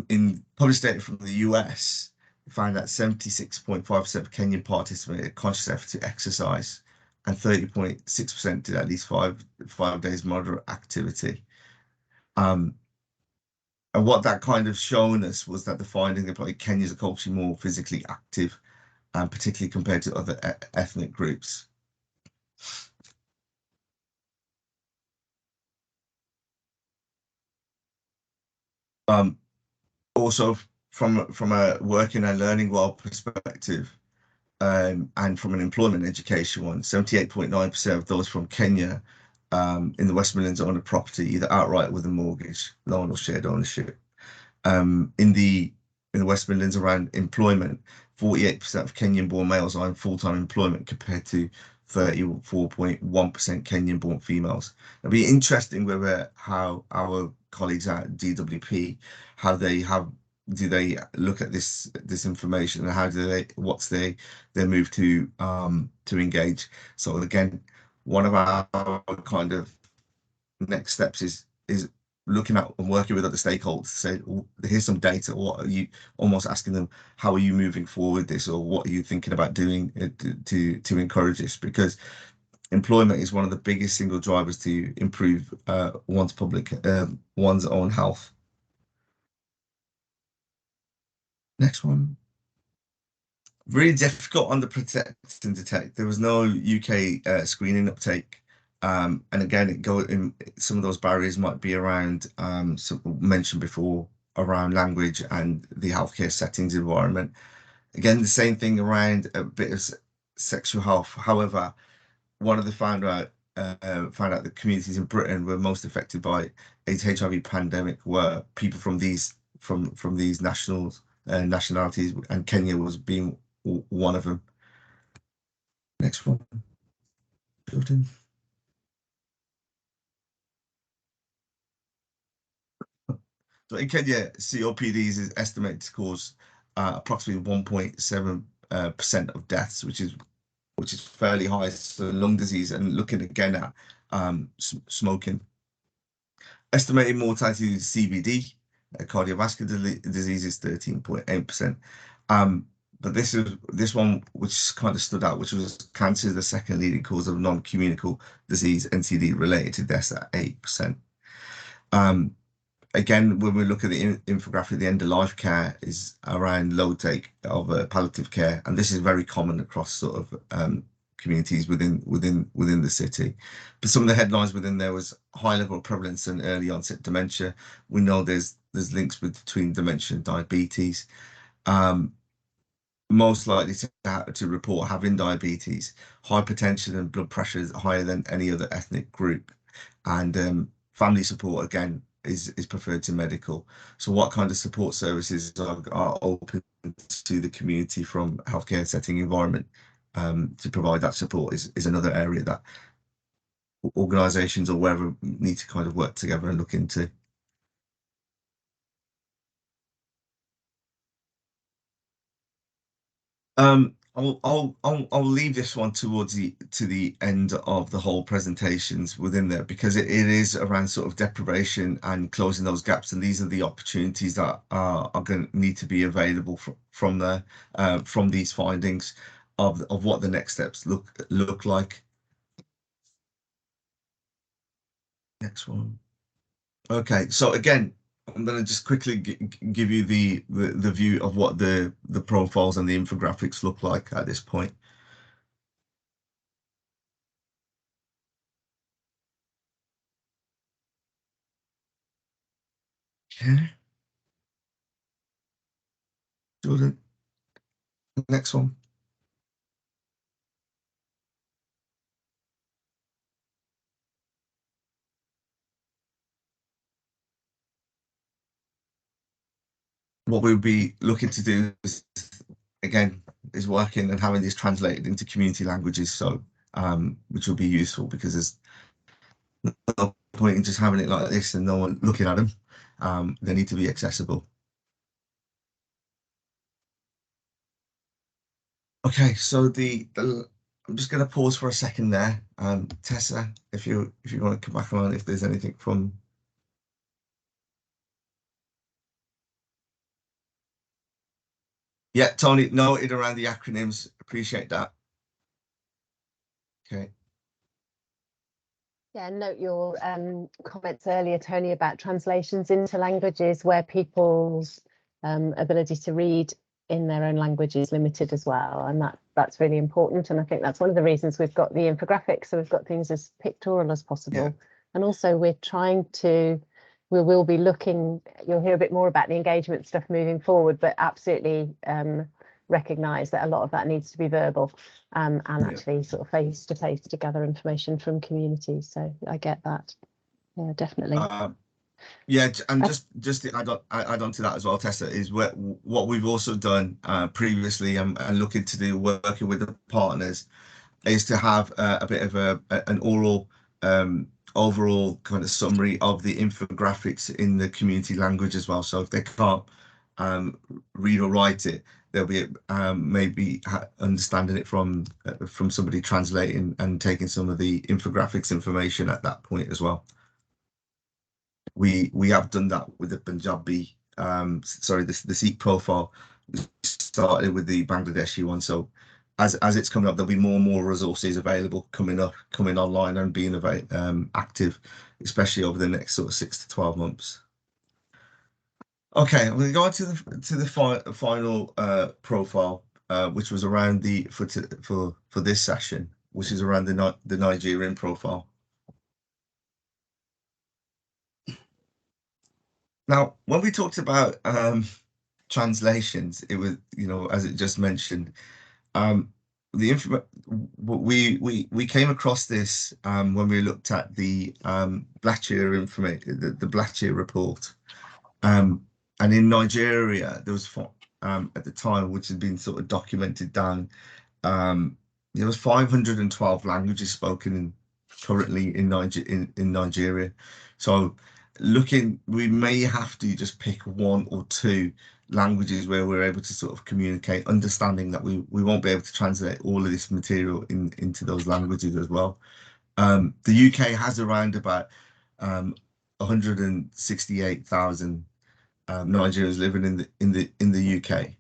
in published data from the US, we find that 76.5% of Kenyan participated conscious effort to exercise, and 30.6% did at least five days moderate activity. And what that kind of shown us was that the finding that like Kenyans are culturally more physically active, particularly compared to other ethnic groups. Also, from a working and learning well perspective, and from an employment education one, 78.9% of those from Kenya in the West Midlands own a property either outright with a mortgage, loan, or shared ownership. In the West Midlands around employment, 48% of Kenyan-born males are in full-time employment compared to 34.1% Kenyan-born females. It'll be interesting whether how our colleagues at DWP, do they look at this information, and how do they what's their move to engage. So again, one of our kind of next steps is looking at and working with other stakeholders to say, here's some data. What are you, almost asking them, how are you moving forward this, or what are you thinking about doing to encourage this? Because employment is one of the biggest single drivers to improve one's own health. Next one. Really difficult on the protect and detect. There was no UK screening uptake. And again, some of those barriers might be around, mentioned before, around language and the healthcare settings environment. Again, the same thing around a bit of sexual health. However, one of the found out the communities in Britain were most affected by AIDS HIV pandemic were people from these nationalities, and Kenya was being one of them. Next one. Building. So in Kenya, COPDs is estimated to cause approximately 1.7% of deaths, which is fairly high. So lung disease, and looking again at smoking. Estimated mortality due to CVD, cardiovascular disease, is 13.8%. But this one which kind of stood out, which was cancer is the second leading cause of non-communicable disease, NCD related to deaths at 8%. Again, when we look at the infographic, the end of life care is around low take of palliative care, and this is very common across sort of communities within the city. But some of the headlines within there was high level of prevalence and early onset dementia. We know there's links between dementia and diabetes. Most likely to report having diabetes, hypertension, and blood pressure is higher than any other ethnic group, and family support again is preferred to medical. So what kind of support services are open to the community from healthcare setting environment to provide that support is another area that organisations or wherever need to kind of work together and look into. I'll leave this one towards the end of the whole presentations within there, because it is around sort of deprivation and closing those gaps, and these are the opportunities that are going to need to be available from these findings of what the next steps look like. Next one. Okay, so again, I'm going to just quickly give you the view of what the profiles and the infographics look like at this point. Okay. Jordan, next one. What we'll be looking to do is, again, is working and having this translated into community languages, so which will be useful, because there's no point in just having it like this and no one looking at them. They need to be accessible. Okay, so I'm just going to pause for a second there. Tessa, if you want to come back on, if there's anything from. Yeah, Tony, noted around the acronyms. Appreciate that. Okay. Yeah, note your comments earlier, Tony, about translations into languages where people's ability to read in their own language is limited as well, and that's really important. And I think that's one of the reasons we've got the infographics, so we've got things as pictorial as possible. Yeah. And also we will be looking, you'll hear a bit more about the engagement stuff moving forward, but absolutely recognise that a lot of that needs to be verbal and actually sort of face to face to gather information from communities. So I get that. Yeah, definitely. Yeah, and just to add on to that as well, Tessa, is what we've also done previously and looking to do, working with the partners, is to have a bit of an oral overall kind of summary of the infographics in the community language as well. So if they can't read or write it, they'll be maybe understanding it from somebody translating and taking some of the infographics information at that point as well. We have done that with the Punjabi, the Sikh profile. We started with the Bangladeshi one, so as it's coming up, there'll be more and more resources available coming online and being active, especially over the next sort of 6 to 12 months. Okay, I'm going to go on to the final profile, which was around for this session, which is around the Nigerian profile. Now, when we talked about translations, it was, as it just mentioned, we came across this when we looked at the Blackyear information, the Blackyear report, and in Nigeria there was at the time, which had been sort of documented down, there was 512 languages spoken currently in Nigeria. So we may have to just pick one or two languages where we're able to sort of communicate, understanding that we won't be able to translate all of this material into those languages as well. The UK has around about 168,000 Nigerians living in the UK,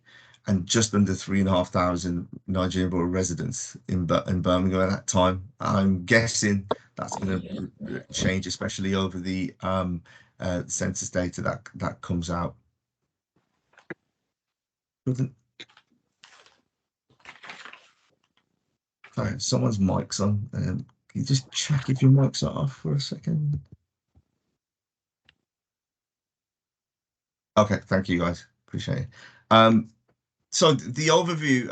and just under 3,500 Nigerian born residents in Birmingham at that time. I'm guessing that's going to change, especially over the census data that comes out. Sorry, someone's mic's on. Can you just check if your mic's off for a second? Okay, thank you guys. Appreciate it. So the overview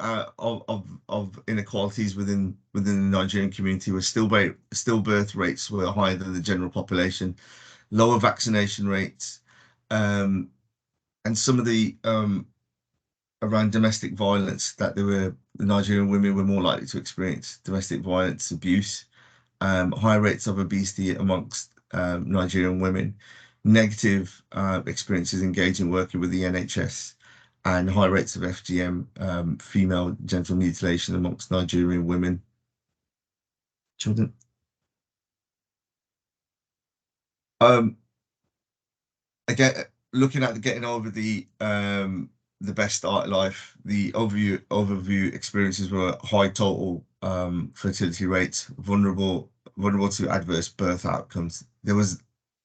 of inequalities within the Nigerian community was stillbirth rates were higher than the general population, lower vaccination rates, and some of the around domestic violence, that the Nigerian women were more likely to experience domestic violence, abuse, higher rates of obesity amongst Nigerian women, negative experiences engaging working with the NHS, and high rates of FGM, female genital mutilation amongst Nigerian women. Children. Again, looking at getting over the best start life, the overview experiences were high total fertility rates, vulnerable to adverse birth outcomes.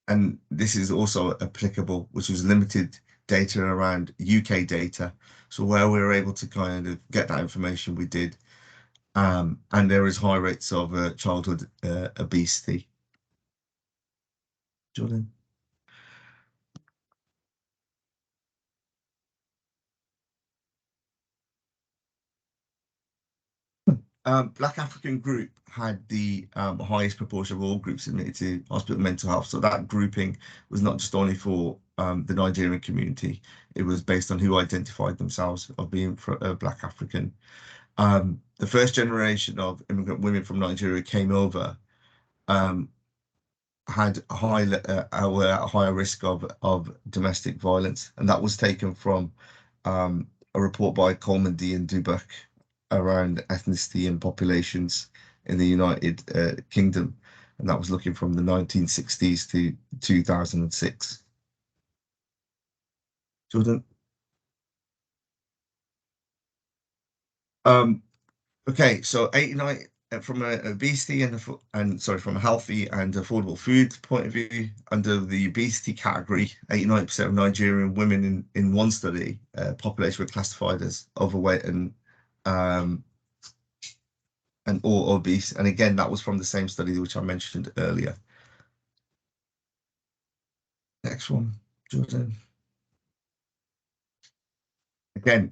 And this is also applicable, which was limited data around UK data. So where we were able to kind of get that information, we did. And there is high rates of childhood obesity. Jordan. Black African group had the highest proportion of all groups admitted to hospital mental health. So that grouping was not just only for the Nigerian community, it was based on who identified themselves of being Black African. The first generation of immigrant women from Nigeria came over had were at a higher risk of domestic violence, and that was taken from a report by Coleman D and Dubuck around ethnicity and populations in the United Kingdom, and that was looking from the 1960s to 2006. Jordan. Okay, so 89 from a obesity and sorry, from a healthy and affordable food point of view, under the obesity category, 89% of Nigerian women in one study population were classified as overweight um or obese. And again, that was from the same study which I mentioned earlier. Next one, Jordan. Again,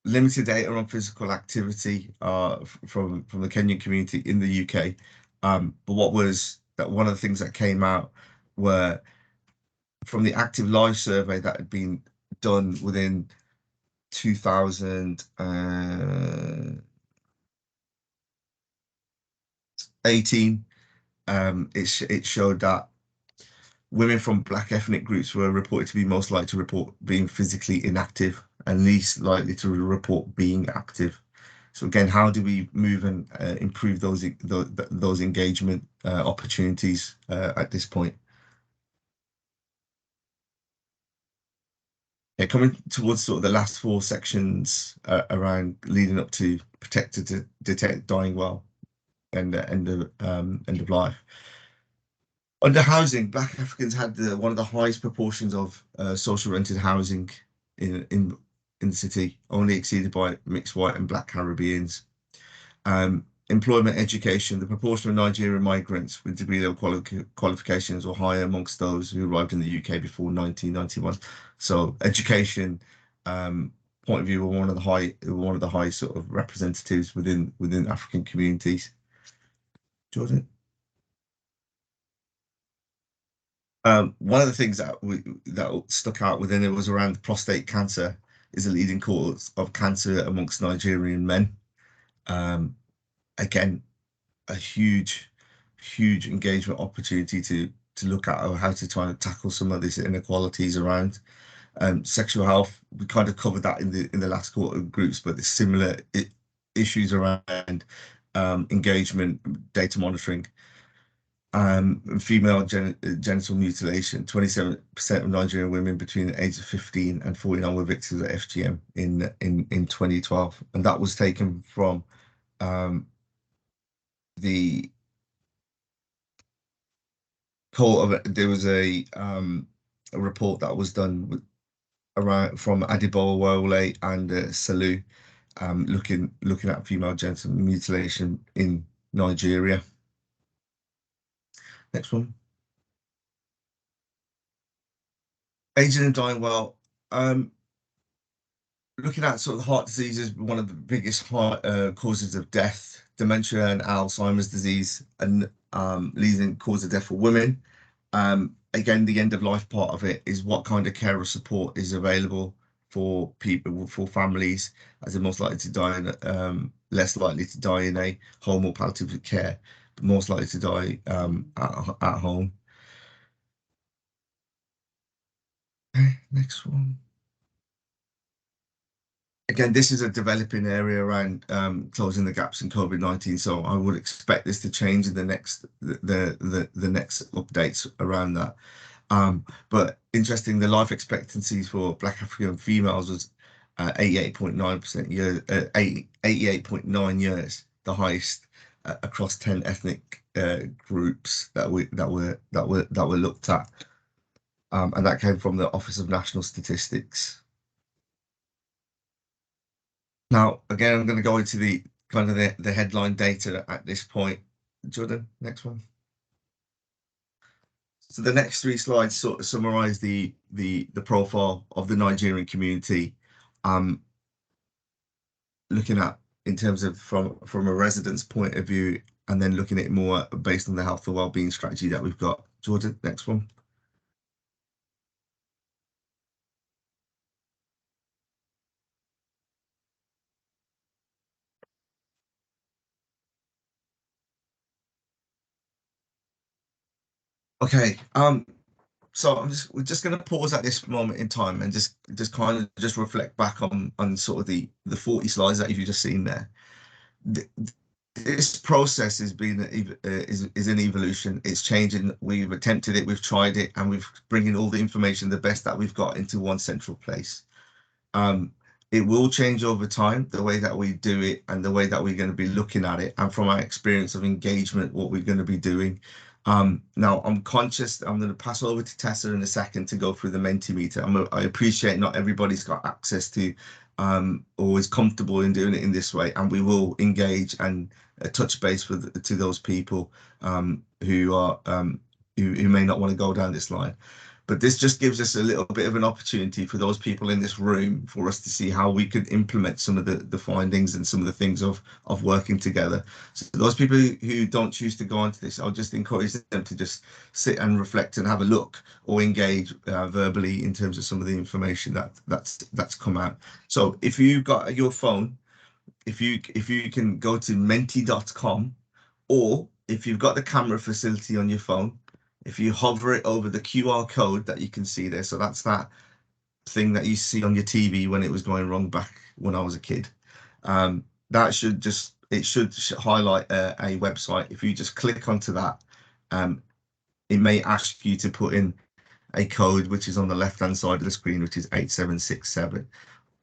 limited data on physical activity from the Kenyan community in the UK. But one of the things that came out were from the active life survey that had been done within 2018. It showed that women from Black ethnic groups were reported to be most likely to report being physically inactive and least likely to report being active. So again, how do we move and improve those engagement opportunities at this point? Yeah, coming towards sort of the last four sections around leading up to protect to detect dying well and end of life. Under housing, Black Africans had one of the highest proportions of social rented housing in the city, only exceeded by mixed white and Black Caribbeans. Employment, education, the proportion of Nigerian migrants with degree level qualifications were higher amongst those who arrived in the UK before 1991. So education point of view were one of the high sort of representatives within African communities. Jordan. One of the things that stuck out within it was around prostate cancer is a leading cause of cancer amongst Nigerian men. Again, a huge engagement opportunity to look at how to try and tackle some of these inequalities around sexual health. We kind of covered that in the last quarter of groups, but there's similar issues around engagement, data monitoring, female genital mutilation. 27% of Nigerian women between the age of 15 and 49 were victims of FGM in 2012, and that was taken from the there was a report that was done around from Adibowale and Salu, looking at female genital mutilation in Nigeria. Next one. Aging and dying well. Looking at sort of heart disease is one of the biggest causes of death. Dementia and Alzheimer's disease and leading cause of death for women. Again, the end of life part of it is what kind of care or support is available for people, for families, as they're most likely to die less likely to die in a home or palliative care, but most likely to die at home. Okay, next one. Again, this is a developing area around closing the gaps in COVID-19, so I would expect this to change in the next updates around that. But interesting, the life expectancies for Black African females was 88.9 years, the highest across 10 ethnic groups that were looked at, and that came from the Office of National Statistics. Now, again, I'm going to go into the kind of the headline data at this point. Jordan, next one. So the next three slides sort of summarize the profile of the Nigerian community, looking at in terms of from a resident's point of view, and then looking at it more based on the health and wellbeing strategy that we've got. Jordan, next one. Okay. So we're just going to pause at this moment in time and just kind of just reflect back on sort of the 40 slides that you've just seen there. This process has been is an evolution. It's changing. We've attempted it, we've tried it, and we've bringing all the information, the best that we've got, into one central place. It will change over time, the way that we do it and the way that we're going to be looking at it, and from our experience of engagement, what we're going to be doing. Now, I'm conscious, I'm going to pass over to Tessa in a second to go through the Mentimeter. I appreciate not everybody's got access to or is comfortable in doing it in this way, and we will engage and touch base to those people who are who may not want to go down this line. But this just gives us a little bit of an opportunity for those people in this room for us to see how we could implement some of the findings and some of the things of working together. So those people who don't choose to go onto this, I'll just encourage them to just sit and reflect and have a look or engage verbally in terms of some of the information that's come out. So if you've got your phone, if you can go to menti.com, or if you've got the camera facility on your phone, if you hover it over the QR code that you can see there, so that's that thing that you see on your TV when it was going wrong back when I was a kid. That should just, it should highlight a website. If you just click onto that, it may ask you to put in a code which is on the left hand side of the screen, which is 8767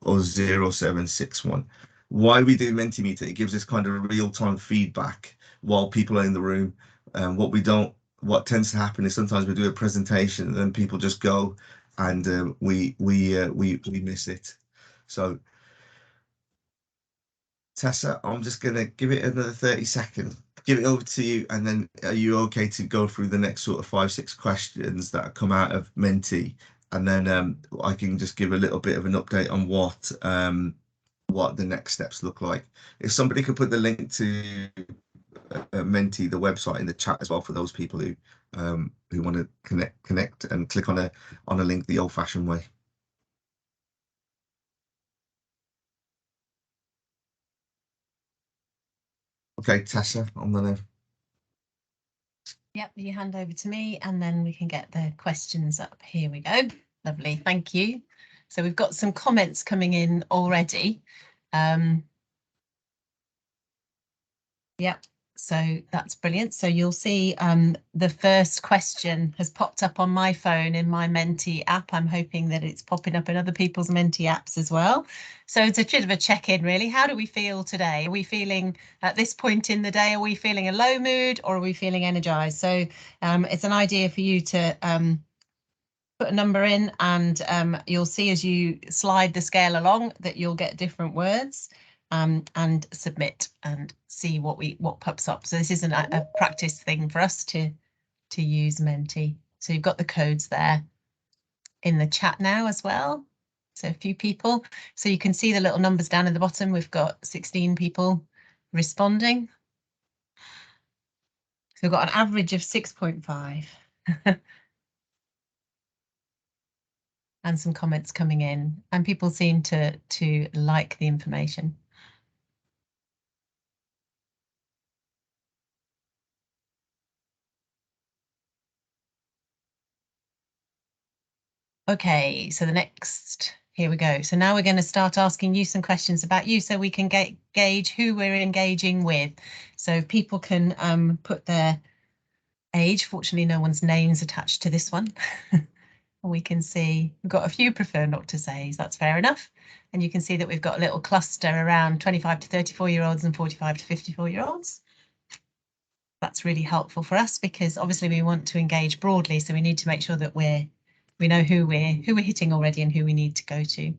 or 0761. Why we do Mentimeter, it gives us kind of real-time feedback while people are in the room. What tends to happen is sometimes we do a presentation and then people just go and we miss it. So Tessa, I'm just gonna give it another 30 seconds, give it over to you, and then are you okay to go through the next sort of 5-6 questions that come out of Menti, and then I can just give a little bit of an update on what the next steps look like. If somebody could put the link to Menti, the website, in the chat as well for those people who want to connect and click on a link the old-fashioned way. Okay, Tessa, I'm gonna. Yep, you hand over to me and then we can get the questions up. Here we go. Lovely, thank you. So we've got some comments coming in already. Yep, so that's brilliant. So you'll see the first question has popped up on my phone in my Menti app. I'm hoping that it's popping up in other people's Menti apps as well. So it's a bit of a check-in really. How do we feel today? Are we feeling at this point in the day, are we feeling a low mood or are we feeling energized? So it's an idea for you to put a number in, and you'll see as you slide the scale along that you'll get different words. And submit and see what pops up. So this isn't a practice thing for us to use Menti. So you've got the codes there in the chat now as well. So a few people. So you can see the little numbers down at the bottom. We've got 16 people responding. So we've got an average of 6.5. And some comments coming in, and people seem to like the information. Okay, so the next, here we go. So now we're going to start asking you some questions about you so we can gauge who we're engaging with. So people can put their age. Fortunately, no one's name's attached to this one. We can see we've got a few prefer not to say, so that's fair enough. And you can see that we've got a little cluster around 25 to 34-year-olds and 45 to 54-year-olds. That's really helpful for us because obviously we want to engage broadly, so we need to make sure that we know who we're hitting already and who we need to go to.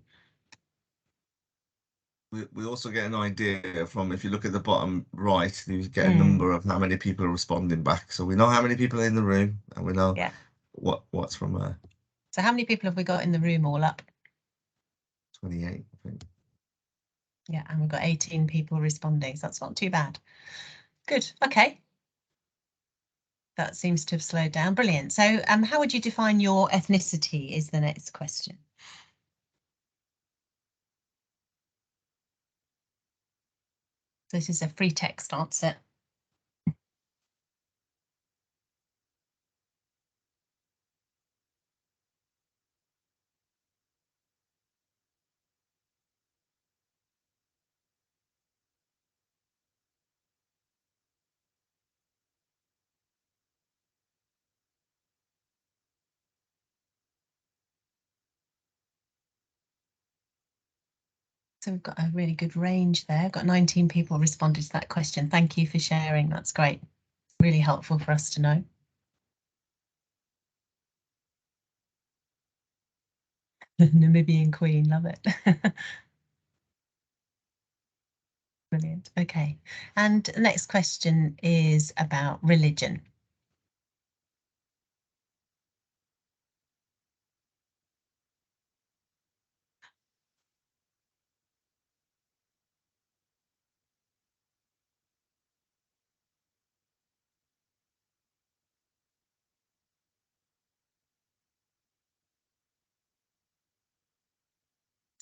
We also get an idea from, if you look at the bottom right, you get a number of how many people are responding back. So we know how many people are in the room, and we know what's from where. So how many people have we got in the room all up? 28, I think. Yeah, and we've got 18 people responding, so that's not too bad. Good, okay. That seems to have slowed down. Brilliant. So how would you define your ethnicity is the next question. This is a free text answer. So we've got a really good range there. I've got 19 people responded to that question. Thank you for sharing. That's great. Really helpful for us to know. Namibian Queen, love it. Brilliant. Okay. And the next question is about religion.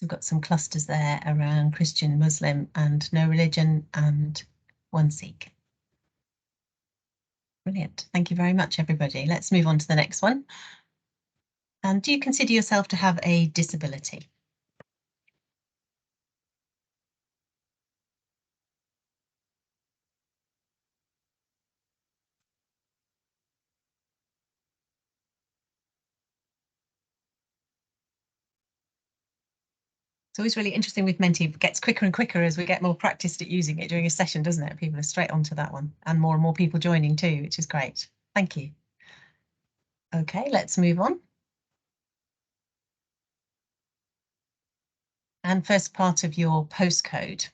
We've got some clusters there around Christian, Muslim, and no religion, and one Sikh. Brilliant. Thank you very much, everybody. Let's move on to the next one. And do you consider yourself to have a disability? It's always really interesting with Menti. It gets quicker and quicker as we get more practiced at using it during a session, doesn't it? People are straight onto that one, and more people joining too, which is great. Thank you. Okay, let's move on. And first part of your postcode.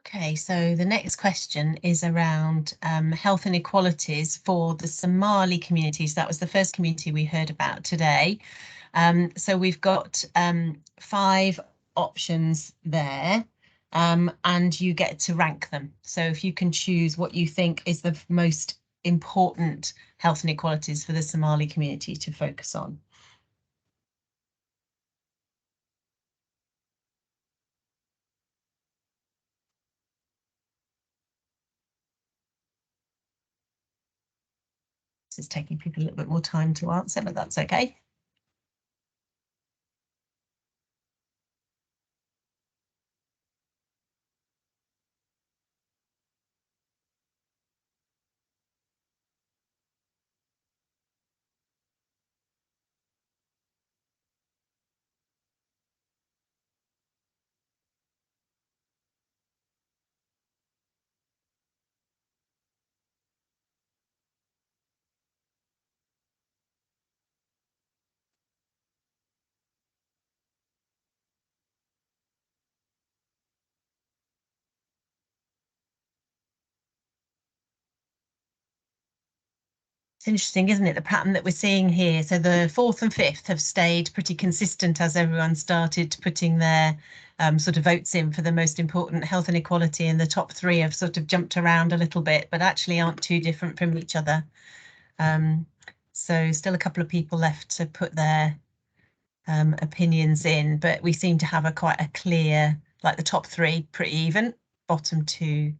Okay, so the next question is around health inequalities for the Somali communities. That was the first community we heard about today. So we've got 5 options there, and you get to rank them. So if you can choose what you think is the most important health inequalities for the Somali community to focus on. This is taking people a little bit more time to answer, but that's okay. It's interesting, isn't it, the pattern that we're seeing here? So the 4th and 5th have stayed pretty consistent as everyone started putting their sort of votes in for the most important health inequality, and the top 3 have sort of jumped around a little bit, but actually aren't too different from each other. So still a couple of people left to put their opinions in, but we seem to have quite a clear, like the top 3 pretty even, bottom 2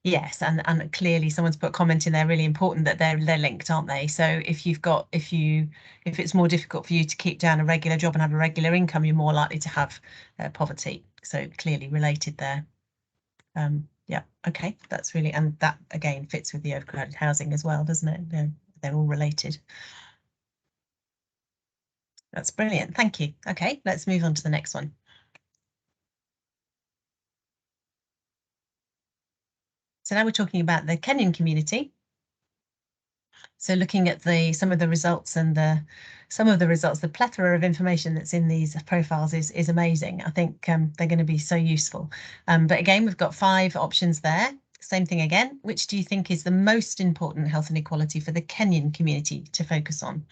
yes, and clearly someone's put a comment in there really important that they're linked, aren't they? So if it's more difficult for you to keep down a regular job and have a regular income, you're more likely to have poverty. So clearly related there. Yeah, okay, that's really, and that again fits with the overcrowded housing as well, doesn't it? They're all related. That's brilliant, thank you. Okay, let's move on to the next one. So now we're talking about the Kenyan community. So looking at some of the results and the plethora of information that's in these profiles is amazing. I think they're going to be so useful. But again, we've got 5 options there. Same thing again. Which do you think is the most important health inequality for the Kenyan community to focus on?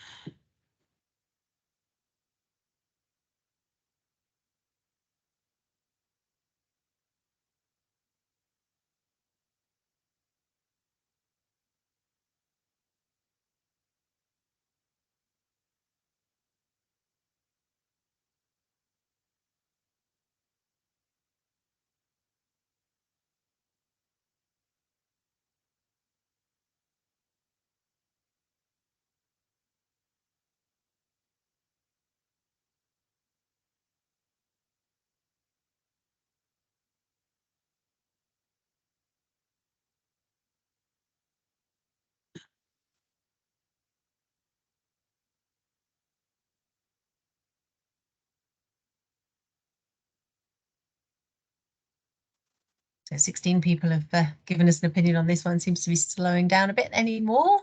So 16 people have given us an opinion on this one. Seems to be slowing down a bit. Any more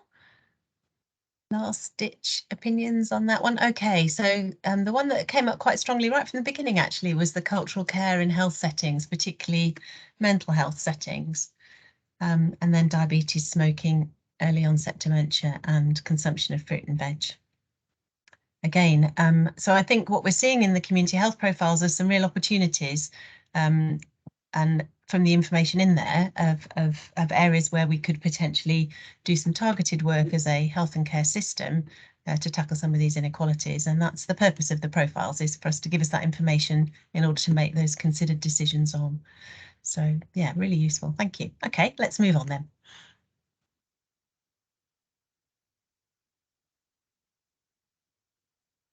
last ditch opinions on that one? Okay, so the one that came up quite strongly right from the beginning actually was the cultural care in health settings, particularly mental health settings, and then diabetes, smoking, early onset dementia and consumption of fruit and veg. Again, so I think what we're seeing in the community health profiles are some real opportunities, and from the information in there of areas where we could potentially do some targeted work as a health and care system to tackle some of these inequalities. And that's the purpose of the profiles, is for us to give us that information in order to make those considered decisions on. So yeah, really useful. Thank you. Okay, let's move on then.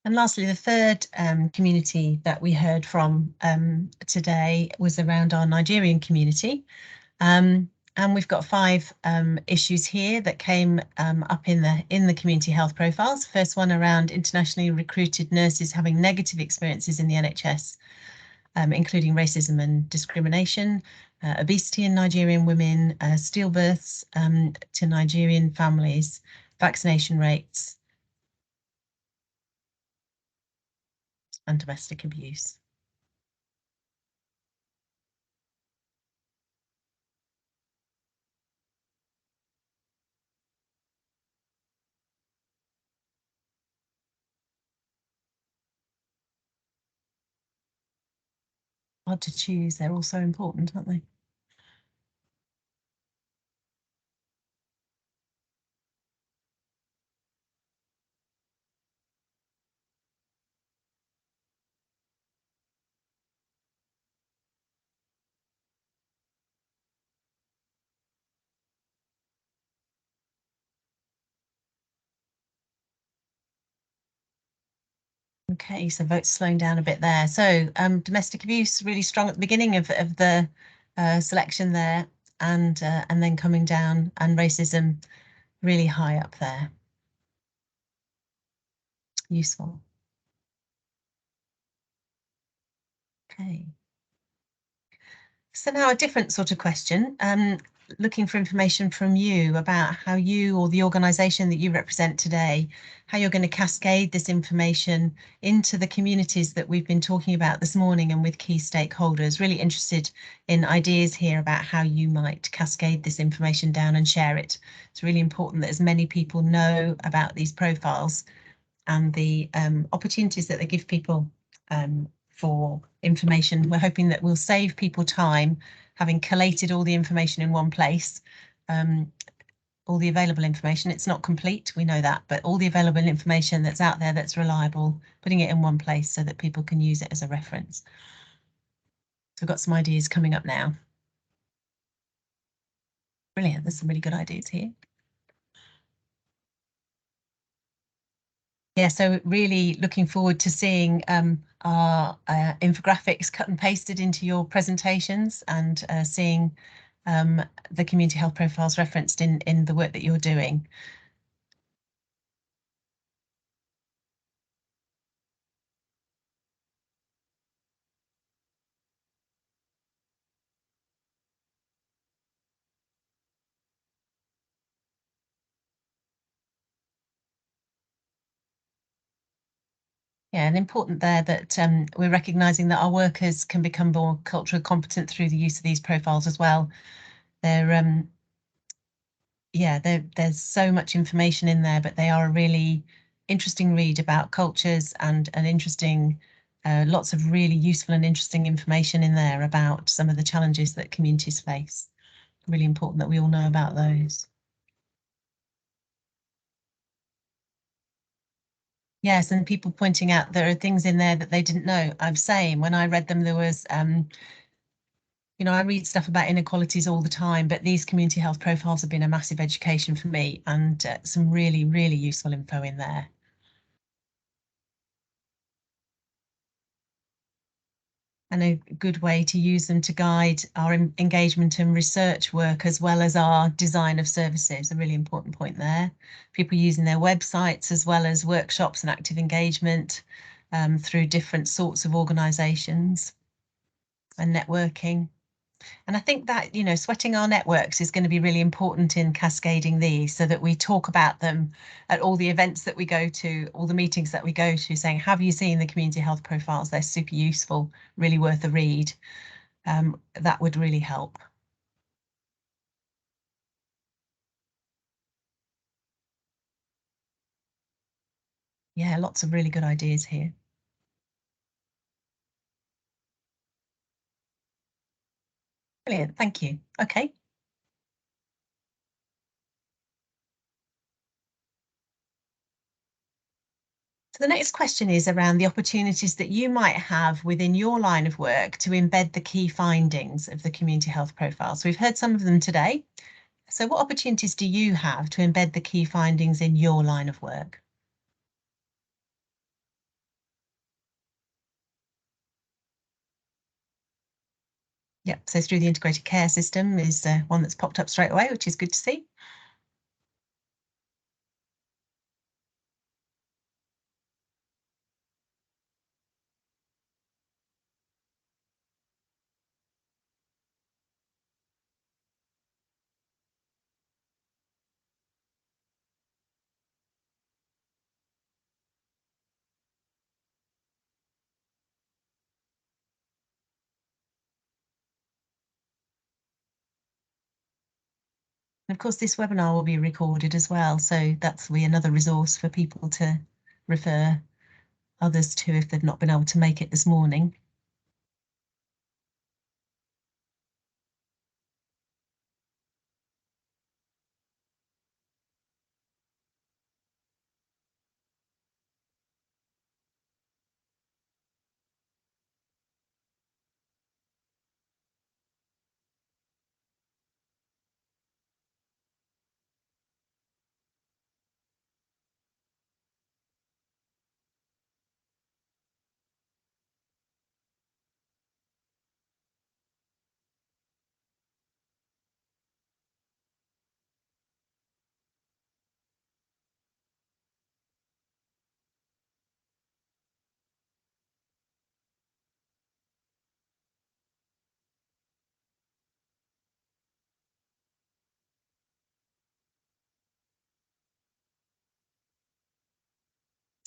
And lastly, the third community that we heard from today was around our Nigerian community. And we've got 5 issues here that came up in the community health profiles. First one around internationally recruited nurses having negative experiences in the NHS, including racism and discrimination, obesity in Nigerian women, stillbirths to Nigerian families, vaccination rates, and domestic abuse. Hard to choose, they're all so important, aren't they? Okay, so votes slowing down a bit there. So domestic abuse really strong at the beginning of the selection there, and then coming down, and racism really high up there. Useful. Okay. So now a different sort of question, looking for information from you about how you or the organisation that you represent today, how you're going to cascade this information into the communities that we've been talking about this morning and with key stakeholders. Really interested in ideas here about how you might cascade this information down and share it. It's really important that as many people know about these profiles and the opportunities that they give people for information. We're hoping that we'll save people time having collated all the information in one place, all the available information. It's not complete, we know that, but all the available information that's out there that's reliable, putting it in one place so that people can use it as a reference. So we've got some ideas coming up now. Brilliant, there's some really good ideas here. Yeah, so really looking forward to seeing our infographics cut and pasted into your presentations, and seeing the community health profiles referenced in the work that you're doing. Yeah, and important there that we're recognising that our workers can become more culturally competent through the use of these profiles as well. They're yeah, there's so much information in there, but they are a really interesting read about cultures, and an interesting, lots of really useful and interesting information in there about some of the challenges that communities face. Really important that we all know about those. Yes, and people pointing out there are things in there that they didn't know. I'm saying when I read them, there was, you know, I read stuff about inequalities all the time, but these community health profiles have been a massive education for me, and some really, really useful info in there. And a good way to use them to guide our engagement and research work, as well as our design of services. A really important point there. People using their websites as well as workshops and active engagement through different sorts of organisations and networking. And I think that, you know, sweating our networks is going to be really important in cascading these, so that we talk about them at all the events that we go to, all the meetings that we go to, saying, have you seen the community health profiles? They're super useful, really worth a read. That would really help. Yeah, lots of really good ideas here. Brilliant, thank you. Okay. So the next question is around the opportunities that you might have within your line of work to embed the key findings of the community health profile. So we've heard some of them today. So what opportunities do you have to embed the key findings in your line of work? Yep, so through the integrated care system is one that's popped up straight away, which is good to see. And of course, this webinar will be recorded as well, so that's will be another resource for people to refer others to if they've not been able to make it this morning.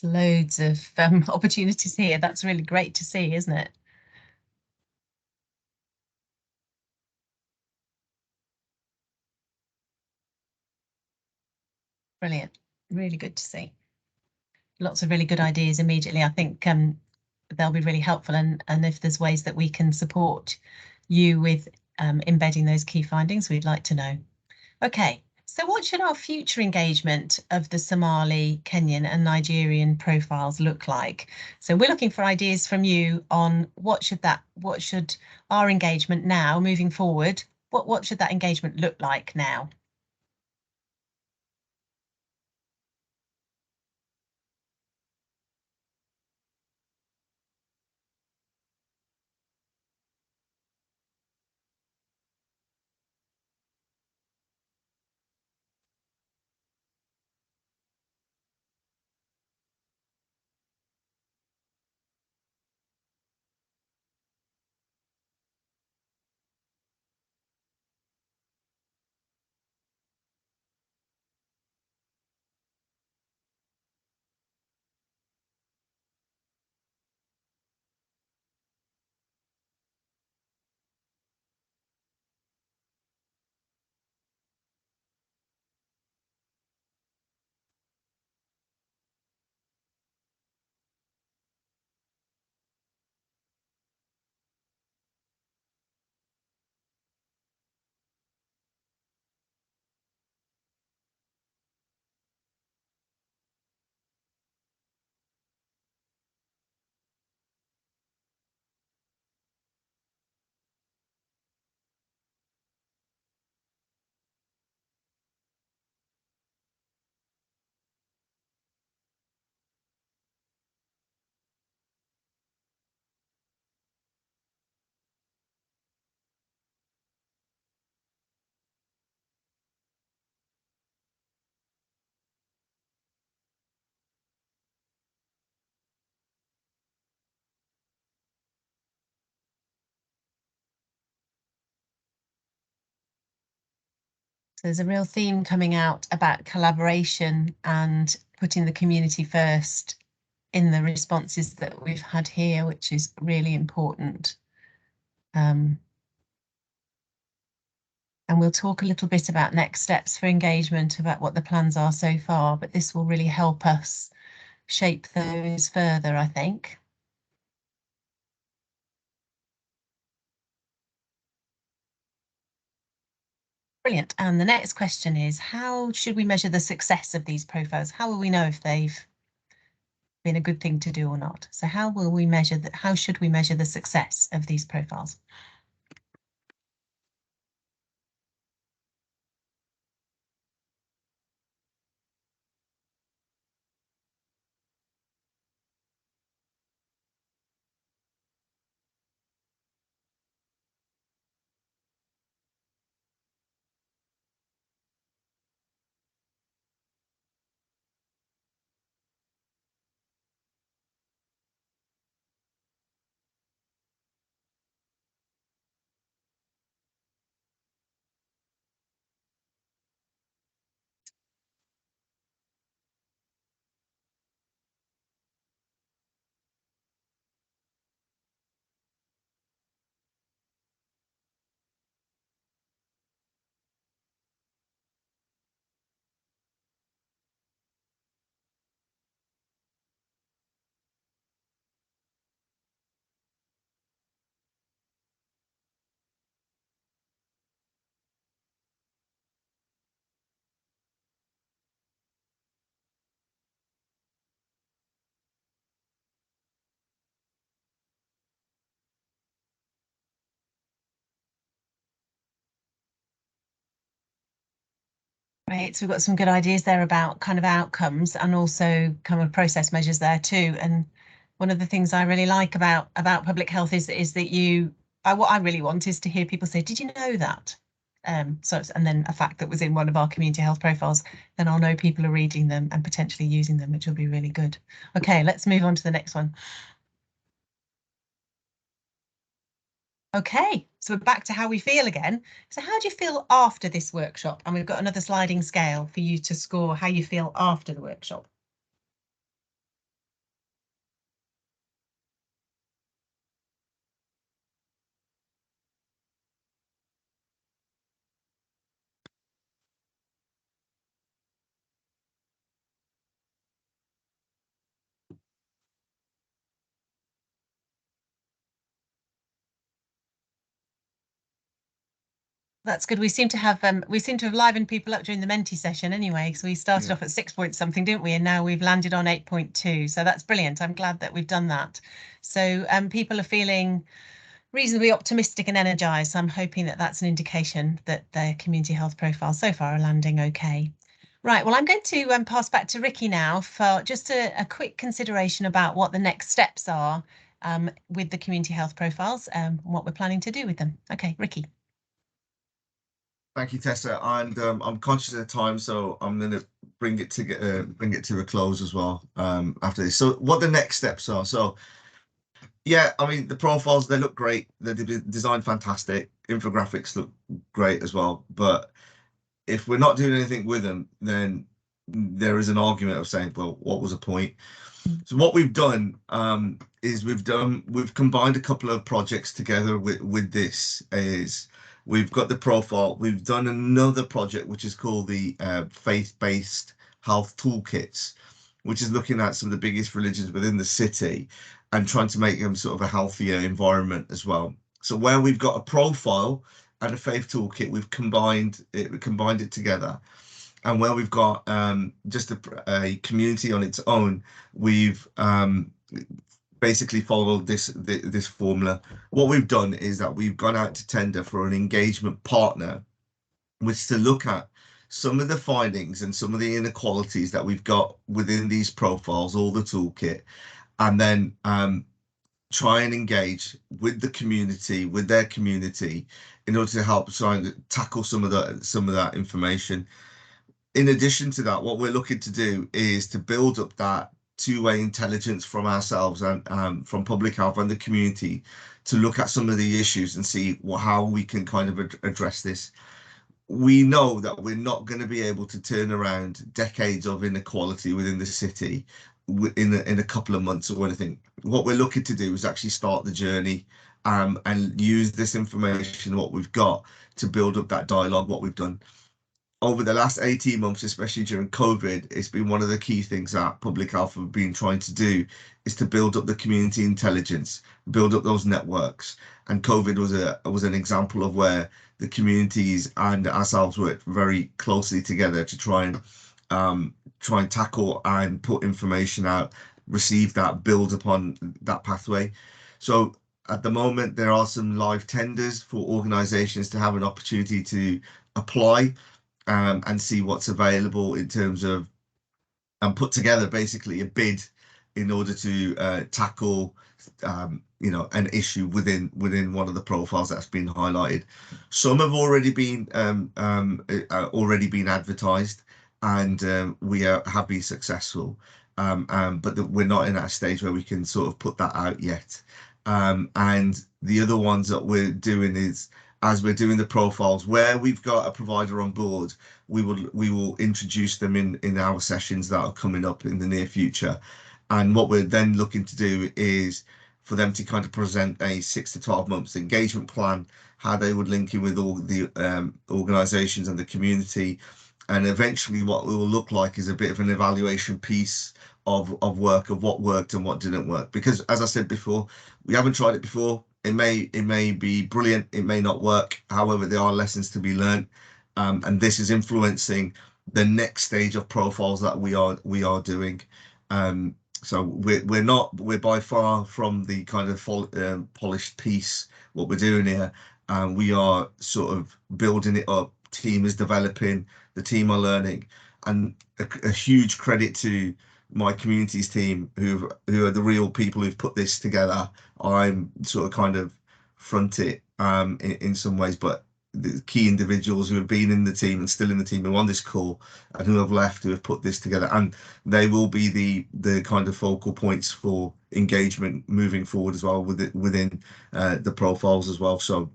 Loads of opportunities here. That's really great to see, isn't it? Brilliant. Really good to see. Lots of really good ideas immediately. I think they'll be really helpful, and if there's ways that we can support you with embedding those key findings, we'd like to know. Okay, so what should our future engagement of the Somali, Kenyan and Nigerian profiles look like? So we're looking for ideas from you on what should our engagement now moving forward, what should that engagement look like now? So there's a real theme coming out about collaboration and putting the community first in the responses that we've had here, which is really important. And we'll talk a little bit about next steps for engagement, about what the plans are so far, but this will really help us shape those further, I think. Brilliant. And the next question is, how should we measure the success of these profiles? How will we know if they've been a good thing to do or not? So how will we measure that? How should we measure the success of these profiles? Right, so we've got some good ideas there about kind of outcomes and also kind of process measures there too. And one of the things I really like about public health is that you, what I really want is to hear people say, did you know that? And then a fact that was in one of our community health profiles, then I'll know people are reading them and potentially using them, which will be really good. Okay, let's move on to the next one. Okay, so we're back to how we feel again. So how do you feel after this workshop? And we've got another sliding scale for you to score how you feel after the workshop. That's good. We seem to have livened people up during the Menti session anyway. So we started off at 6 point something, didn't we? And now we've landed on 8.2. So that's brilliant. I'm glad that we've done that. So people are feeling reasonably optimistic and energized. So I'm hoping that that's an indication that their community health profiles so far are landing okay. Right, well, I'm going to pass back to Ricky now for just a quick consideration about what the next steps are with the community health profiles and what we're planning to do with them. Okay, Ricky. Thank you, Tessa, and I'm conscious of time, so I'm going to bring it to a close as well after this. So, what the next steps are? So, yeah, I mean, the profiles, they look great. They're designed fantastic. Infographics look great as well. But if we're not doing anything with them, then there is an argument of saying, well, what was the point? So what we've done is we've combined a couple of projects together with this. Is we've got the profile. We've done another project which is called the faith-based health toolkits, which is looking at some of the biggest religions within the city and trying to make them sort of a healthier environment as well. So where we've got a profile and a faith toolkit, we've combined it together. And where we've got just a community on its own, we've basically followed this formula. What we've done is that we've gone out to tender for an engagement partner, which to look at some of the findings and some of the inequalities that we've got within these profiles, all the toolkit, and then try and engage with the community, with their community, in order to help try and tackle some of that information. In addition to that, what we're looking to do is to build up that two-way intelligence from ourselves and from public health and the community to look at some of the issues and see how we can kind of address this. we know that we're not going to be able to turn around decades of inequality within the city in a couple of months or anything. What we're looking to do is actually start the journey, and use this information, what we've got, to build up that dialogue, what we've done. Over the last 18 months, especially during COVID, it's been one of the key things that public health have been trying to do, is to build up the community intelligence, build up those networks. And COVID was an example of where the communities and ourselves worked very closely together to try and tackle and put information out, receive that, build upon that pathway. So at the moment, there are some live tenders for organisations to have an opportunity to apply, and see what's available in terms of, and put together basically a bid in order to tackle an issue within one of the profiles that's been highlighted. Some have already been advertised, and we have been successful, but we're not in that stage where we can sort of put that out yet. And the other ones that we're doing is, as we're doing the profiles, where we've got a provider on board, we will introduce them in our sessions that are coming up in the near future. And what we're then looking to do is for them to kind of present a 6 to 12 months engagement plan, how they would link in with all the organisations and the community. And eventually what it will look like is a bit of an evaluation piece of work, of what worked and what didn't work. Because as I said before, we haven't tried it before. It may be brilliant, it may not work. However, there are lessons to be learned, and this is influencing the next stage of profiles that we are doing. So we're by far from the kind of polished piece. What we're doing here, we are sort of building it up. Team is developing, the team are learning, and a huge credit to my communities team who are the real people who've put this together. I'm sort of kind of front it in some ways, but the key individuals who have been in the team and still in the team who are on this call and who have left, who have put this together, and they will be the kind of focal points for engagement moving forward as well within the profiles as well. So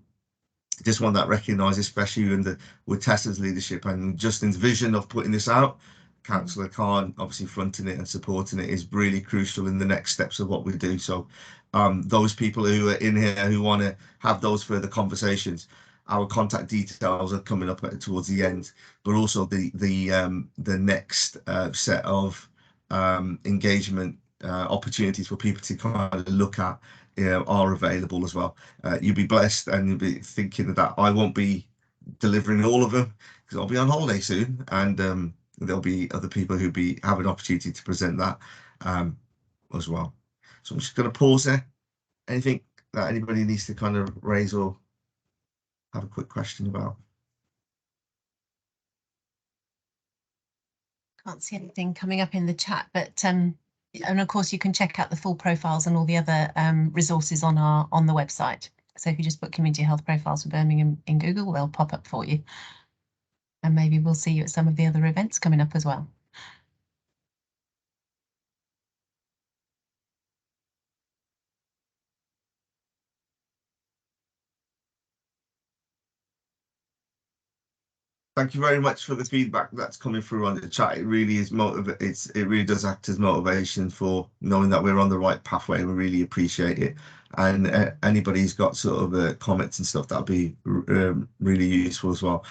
just want that recognised, especially with Tessa's leadership and Justin's vision of putting this out. Councillor Khan obviously fronting it and supporting it is really crucial in the next steps of what we do. So those people who are in here who want to have those further conversations, our contact details are coming up towards the end, but also the next set of engagement opportunities for people to kind of look at are available as well. You'll be blessed, and you'll be thinking that I won't be delivering all of them because I'll be on holiday soon, and there'll be other people who'll have an opportunity to present that as well. So I'm just going to pause there. Anything that anybody needs to kind of raise or have a quick question about? Can't see anything coming up in the chat, but and of course you can check out the full profiles and all the other resources on the website. So if you just put community health profiles for Birmingham in Google, they'll pop up for you. And maybe we'll see you at some of the other events coming up as well. Thank you very much for the feedback that's coming through on the chat. It really is it really does act as motivation for knowing that we're on the right pathway, and we really appreciate it. And anybody who's got sort of comments and stuff, that'll be really useful as well.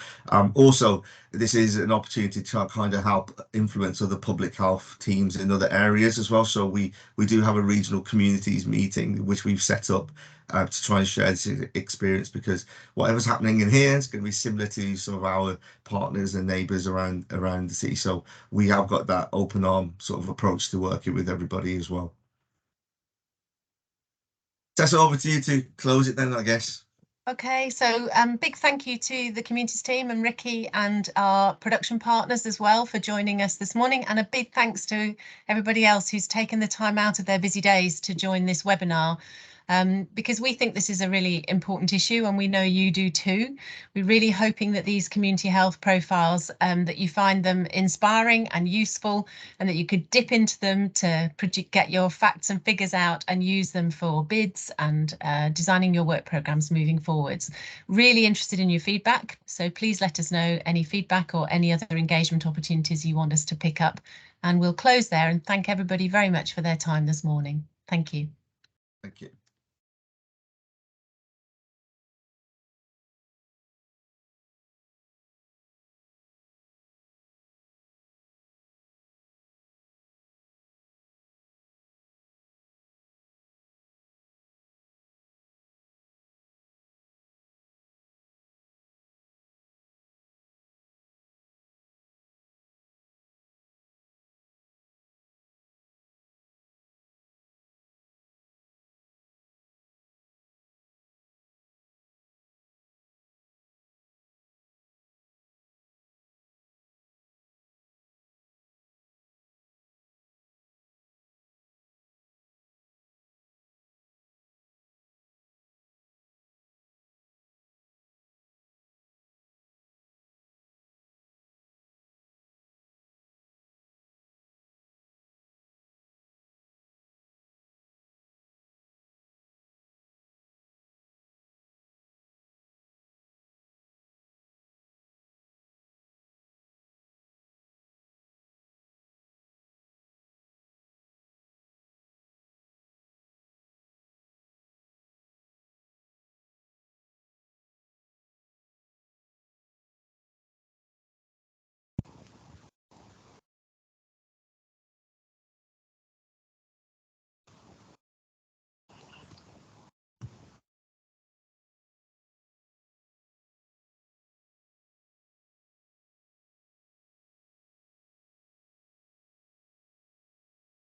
Also, this is an opportunity to kind of help influence other public health teams in other areas as well. So we do have a regional communities meeting which we've set up to try and share this experience, because whatever's happening in here is going to be similar to some of our partners and neighbours around the city. So we have got that open arm sort of approach to working with everybody as well. Tessa, over to you to close it then, I guess. Okay, so big thank you to the communities team and Ricky and our production partners as well for joining us this morning, and a big thanks to everybody else who's taken the time out of their busy days to join this webinar. because we think this is a really important issue, and we know you do too. We're really hoping that these community health profiles, that you find them inspiring and useful, and that you could dip into them to get your facts and figures out and use them for bids and designing your work programmes moving forwards. Really interested in your feedback, so please let us know any feedback or any other engagement opportunities you want us to pick up. And we'll close there and thank everybody very much for their time this morning. Thank you. Thank you.